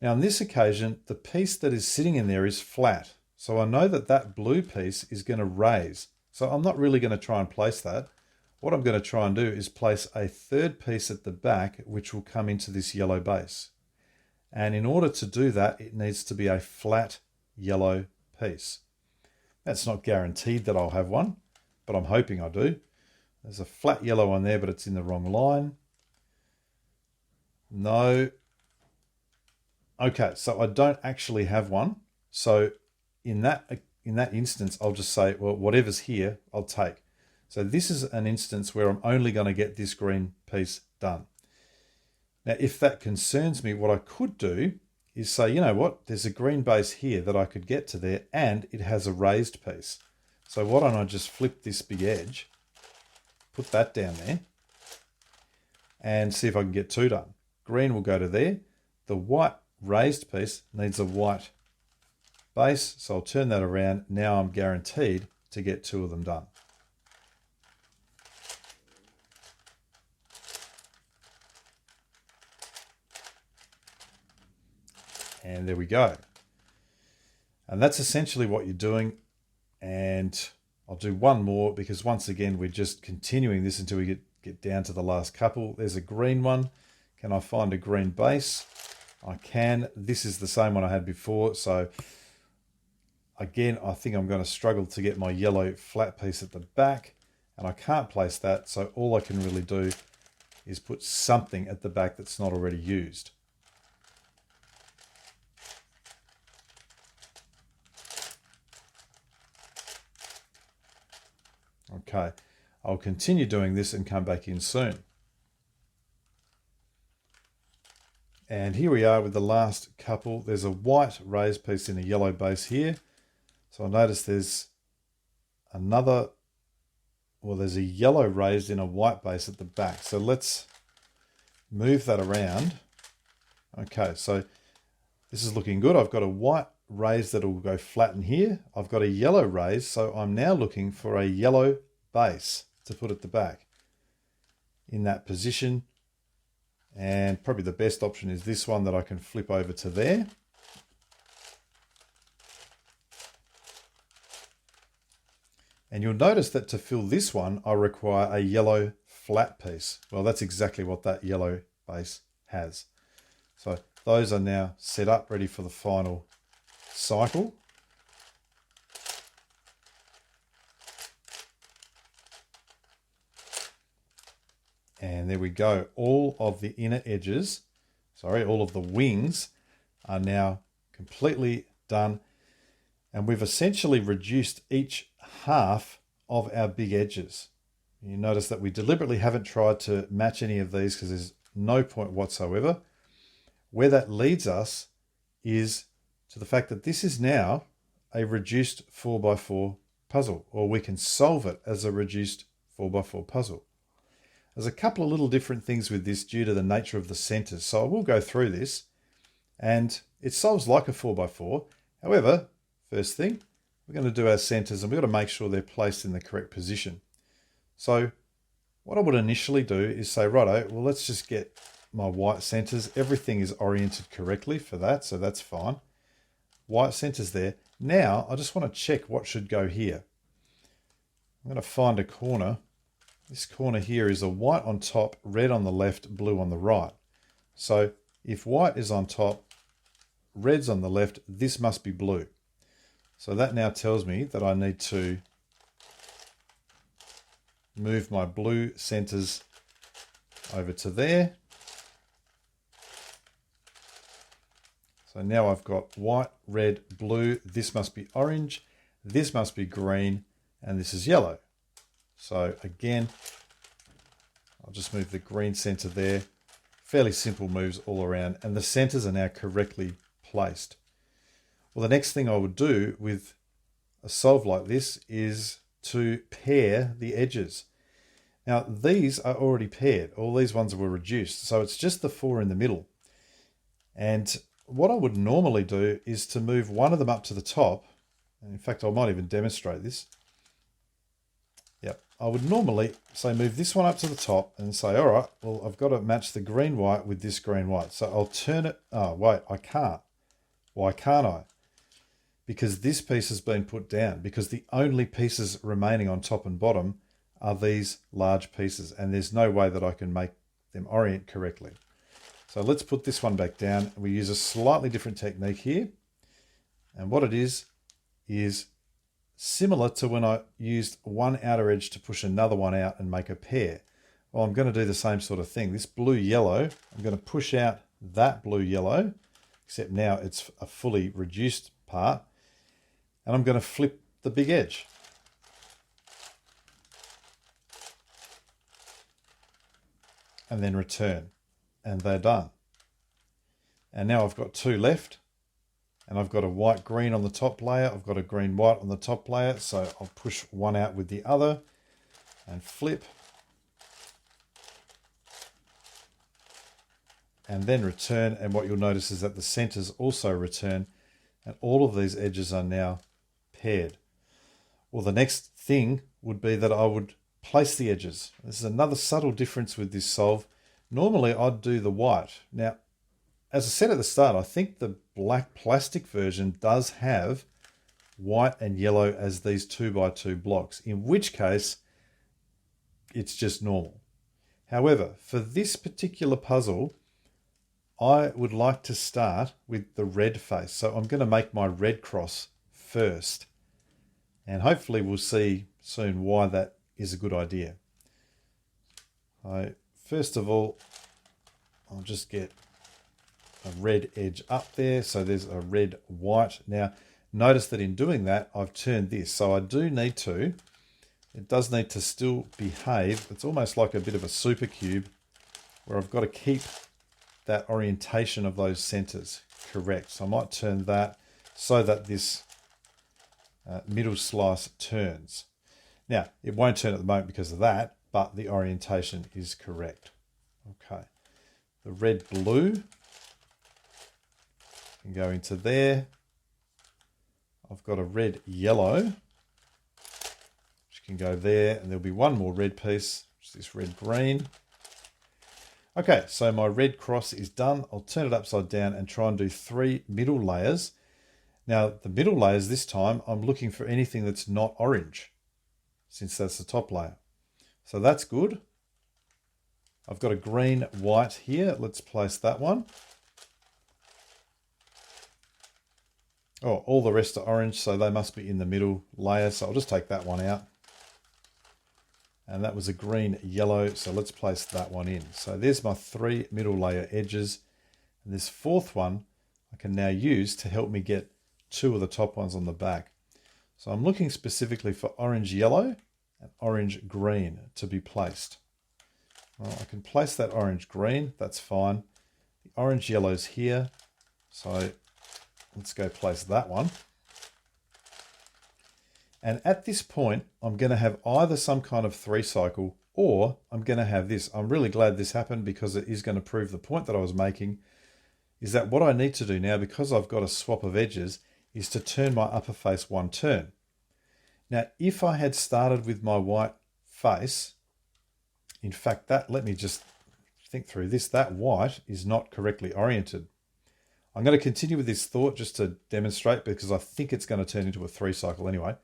Now on this occasion, the piece that is sitting in there is flat. So I know that that blue piece is going to raise. So I'm not really going to try and place that. what I'm going to try and do is place a third piece at the back, which will come into this yellow base. And in order to do that, it needs to be a flat yellow piece. That's not guaranteed that I'll have one, but I'm hoping I do. There's a flat yellow one there, but it's in the wrong line. No. Okay, so I don't actually have one. So in that instance, I'll just say, well, whatever's here, I'll take. So this is an instance where I'm only going to get this green piece done. Now, if that concerns me, what I could do is say, you know what, there's a green base here that I could get to there, and it has a raised piece. So why don't I just flip this big edge, put that down there, and see if I can get two done. Green will go to there. The white raised piece needs a white base, so I'll turn that around. Now I'm guaranteed to get two of them done. And there we go. And that's essentially what you're doing. And I'll do one more because once again, we're just continuing this until we get down to the last couple. There's a green one. Can I find a green base? I can. This is the same one I had before. So again, I think I'm going to struggle to get my yellow flat piece at the back, and I can't place that. So all I can really do is put something at the back that's not already used. Okay, I'll continue doing this and come back in soon. And here we are with the last couple. There's a white raised piece in a yellow base here. So I notice there's another, well, there's a yellow raised in a white base at the back. So let's move that around. Okay, so this is looking good. I've got a white raised that will go flat in here. I've got a yellow raised, so I'm now looking for a yellow base to put at the back in that position. And probably the best option is this one that I can flip over to there. And you'll notice that to fill this one, I require a yellow flat piece. Well, that's exactly what that yellow base has. So those are now set up, ready for the final cycle. And there we go. All of the inner edges, all of the wings are now completely done. And we've essentially reduced each half of our big edges. You notice that we deliberately haven't tried to match any of these because there's no point whatsoever. Where that leads us is to the fact that this is now a reduced 4x4 puzzle, or we can solve it as a reduced 4x4 puzzle. There's a couple of little different things with this due to the nature of the centers. So I will go through this, and it solves like a 4x4. However, first thing, we're going to do our centers, and we've got to make sure they're placed in the correct position. So what I would initially do is say, righto, well, let's just get my white centers. Everything is oriented correctly for that, so that's fine. White centers there. Now, I just want to check what should go here. I'm going to find a corner. This corner here is a white on top, red on the left, blue on the right. So if white is on top, red's on the left, this must be blue. So that now tells me that I need to move my blue centers over to there. So now I've got white, red, blue. This must be orange. This must be green. And this is yellow. So again, I'll just move the green center there. Fairly simple moves all around. And the centers are now correctly placed. Well, the next thing I would do with a solve like this is to pair the edges. Now, these are already paired. All these ones were reduced. So it's just the four in the middle. And what I would normally do is to move one of them up to the top. And in fact, I might even demonstrate this. Yep, I would normally say move this one up to the top and say, all right, well, I've got to match the green white with this green white. So I'll turn it. Oh, wait, I can't. Why can't I? Because this piece has been put down, because the only pieces remaining on top and bottom are these large pieces, and there's no way that I can make them orient correctly. So let's put this one back down. We use a slightly different technique here. And what it is similar to when I used one outer edge to push another one out and make a pair. Well, I'm going to do the same sort of thing. This blue-yellow, I'm going to push out that blue-yellow, except now it's a fully reduced part, and I'm going to flip the big edge. And then return, and they're done. And now I've got two left, and I've got a white-green on the top layer, I've got a green-white on the top layer, so I'll push one out with the other, and flip, and then return, and what you'll notice is that the centers also return, and all of these edges are now paired. Well, the next thing would be that I would place the edges. This is another subtle difference with this solve. Normally I'd do the white. Now, as I said at the start, I think the black plastic version does have white and yellow as these 2x2 blocks, in which case it's just normal. However, for this particular puzzle, I would like to start with the red face. So I'm going to make my red cross first. And hopefully we'll see soon why that is a good idea. First of all, I'll just get a red edge up there. So there's a red white. Now, notice that in doing that, I've turned this. So I do need to, it does need to still behave. It's almost like a bit of a super cube where I've got to keep that orientation of those centers correct. So I might turn that so that this middle slice turns. Now, it won't turn at the moment because of that, but the orientation is correct. Okay. The red-blue can go into there. I've got a red-yellow, which can go there, and there'll be one more red piece, which is this red-green. Okay, so my red cross is done. I'll turn it upside down and try and do 3 middle layers. Now, the middle layers this time, I'm looking for anything that's not orange, since that's the top layer. So that's good. I've got a green, white here. Let's place that one. Oh, all the rest are orange, so they must be in the middle layer. So I'll just take that one out. And that was a green, yellow, so let's place that one in. So there's my 3 middle layer edges. And this fourth one I can now use to help me get 2 of the top ones on the back. So I'm looking specifically for orange, yellow and orange, green to be placed. Well, I can place that orange, green, that's fine. The orange, yellow's here, so let's go place that one. And at this point, I'm going to have either some kind of 3-cycle or I'm going to have this. I'm really glad this happened because it is going to prove the point that I was making, is that what I need to do now, because I've got a swap of edges, is to turn my upper face 1 turn. Now, if I had started with my white face, in fact, let me just think through this, that white is not correctly oriented. I'm going to continue with this thought just to demonstrate because I think it's going to turn into a 3-cycle anyway.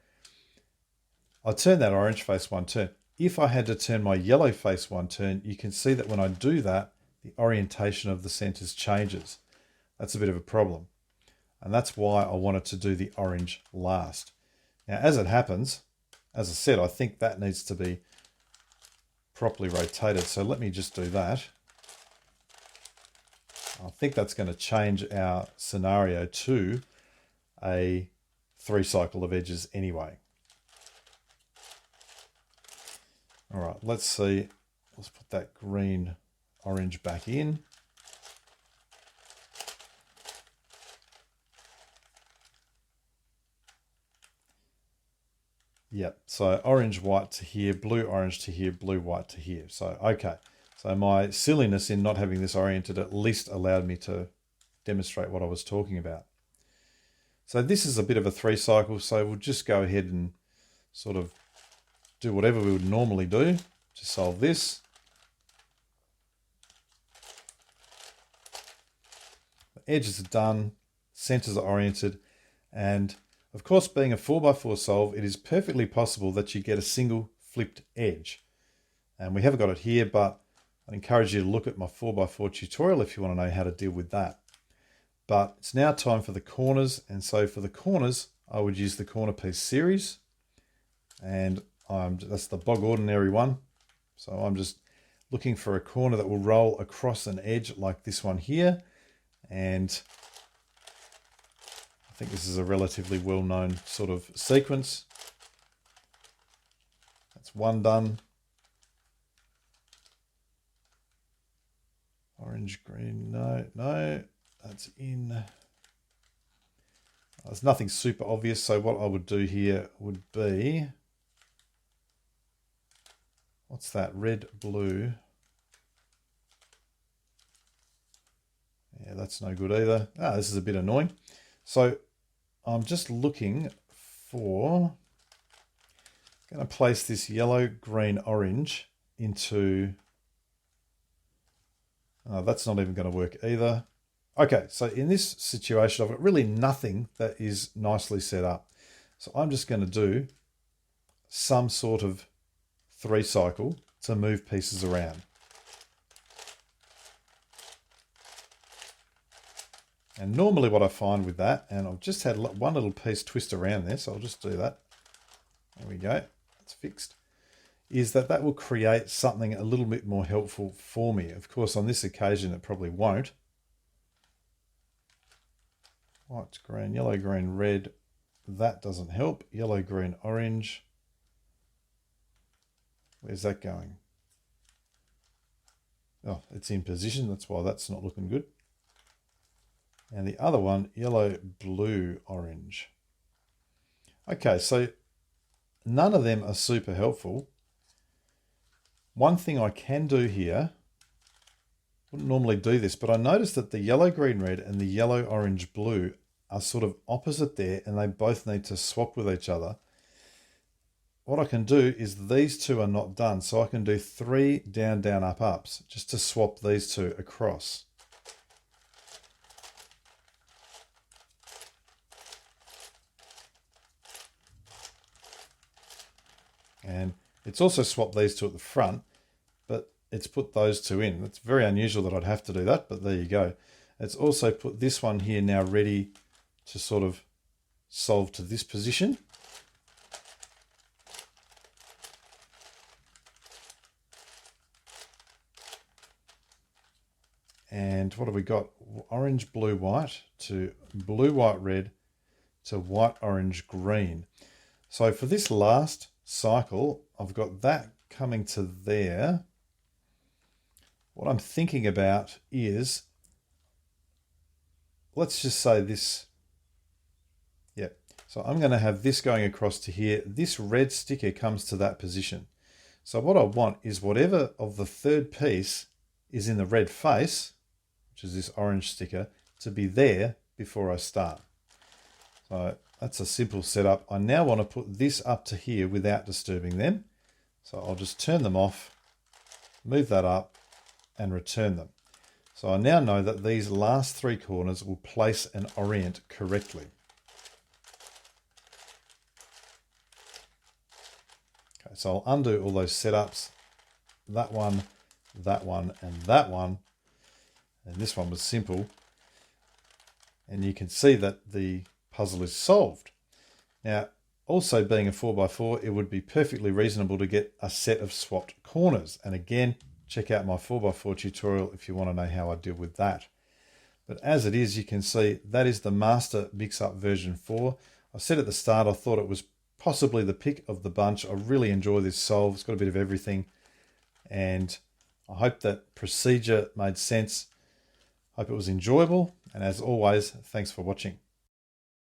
I turn that orange face 1 turn. If I had to turn my yellow face 1 turn, you can see that when I do that, the orientation of the centers changes. That's a bit of a problem. And that's why I wanted to do the orange last. Now, as it happens, as I said, I think that needs to be properly rotated. So let me just do that. I think that's going to change our scenario to a 3-cycle of edges anyway. All right, let's see. Let's put that green, orange back in. Yep, so orange, white to here, blue, orange to here, blue, white to here. So, okay. So my silliness in not having this oriented at least allowed me to demonstrate what I was talking about. So this is a bit of a 3-cycle, so we'll just go ahead and sort of do whatever we would normally do to solve this. The edges are done, centers are oriented, and of course, being a 4x4 solve, it is perfectly possible that you get a single flipped edge. And we haven't got it here, but I'd encourage you to look at my 4x4 tutorial if you want to know how to deal with that. But it's now time for the corners, and so for the corners I would use the corner piece series, and that's the bog ordinary one. So I'm just looking for a corner that will roll across an edge like this one here, and I think this is a relatively well-known sort of sequence. That's one done. Orange, green, no, that's in. There's nothing super obvious, so what I would do here would be, what's that, red, blue. Yeah, that's no good either. This is a bit annoying. So I'm just looking for, I'm going to place this yellow, green, orange into, that's not even going to work either. Okay, so in this situation, I've got really nothing that is nicely set up. So I'm just going to do some sort of 3 cycle to move pieces around. And normally what I find with that, and I've just had one little piece twist around there, so I'll just do that. There we go, it's fixed. Is that will create something a little bit more helpful for me. Of course, on this occasion, it probably won't. White, green, yellow, green, red. That doesn't help. Yellow, green, orange. Where's that going? Oh, it's in position. That's why that's not looking good. And the other one, yellow, blue, orange. Okay, so none of them are super helpful. One thing I can do here, wouldn't normally do this, but I noticed that the yellow, green, red and the yellow, orange, blue are sort of opposite there, and they both need to swap with each other. What I can do is these two are not done, so I can do 3 down, down, up, ups just to swap these two across. And it's also swapped these two at the front, but it's put those two in. It's very unusual that I'd have to do that, but there you go. It's also put this one here now ready to sort of solve to this position. And what have we got? Orange, blue, white to blue, white, red to white, orange, green. So for this last cycle, I've got that coming to there. What I'm thinking about is, let's just say this. Yeah, so I'm going to have this going across to here. This red sticker comes to that position. So what I want is whatever of the third piece is in the red face, which is this orange sticker, to be there before I start. So that's a simple setup. I now want to put this up to here without disturbing them. So I'll just turn them off, move that up, and return them. So I now know that these last 3 corners will place and orient correctly. Okay, so I'll undo all those setups. That one, and that one. And this one was simple. And you can see that the puzzle is solved. Now, also being a 4x4, it would be perfectly reasonable to get a set of swapped corners. And again, check out my 4x4 tutorial if you want to know how I deal with that. But as it is, you can see that is the Master Mixup version 4. I said at the start I thought it was possibly the pick of the bunch. I really enjoy this solve. It's got a bit of everything. And I hope that procedure made sense. Hope it was enjoyable. And as always, thanks for watching.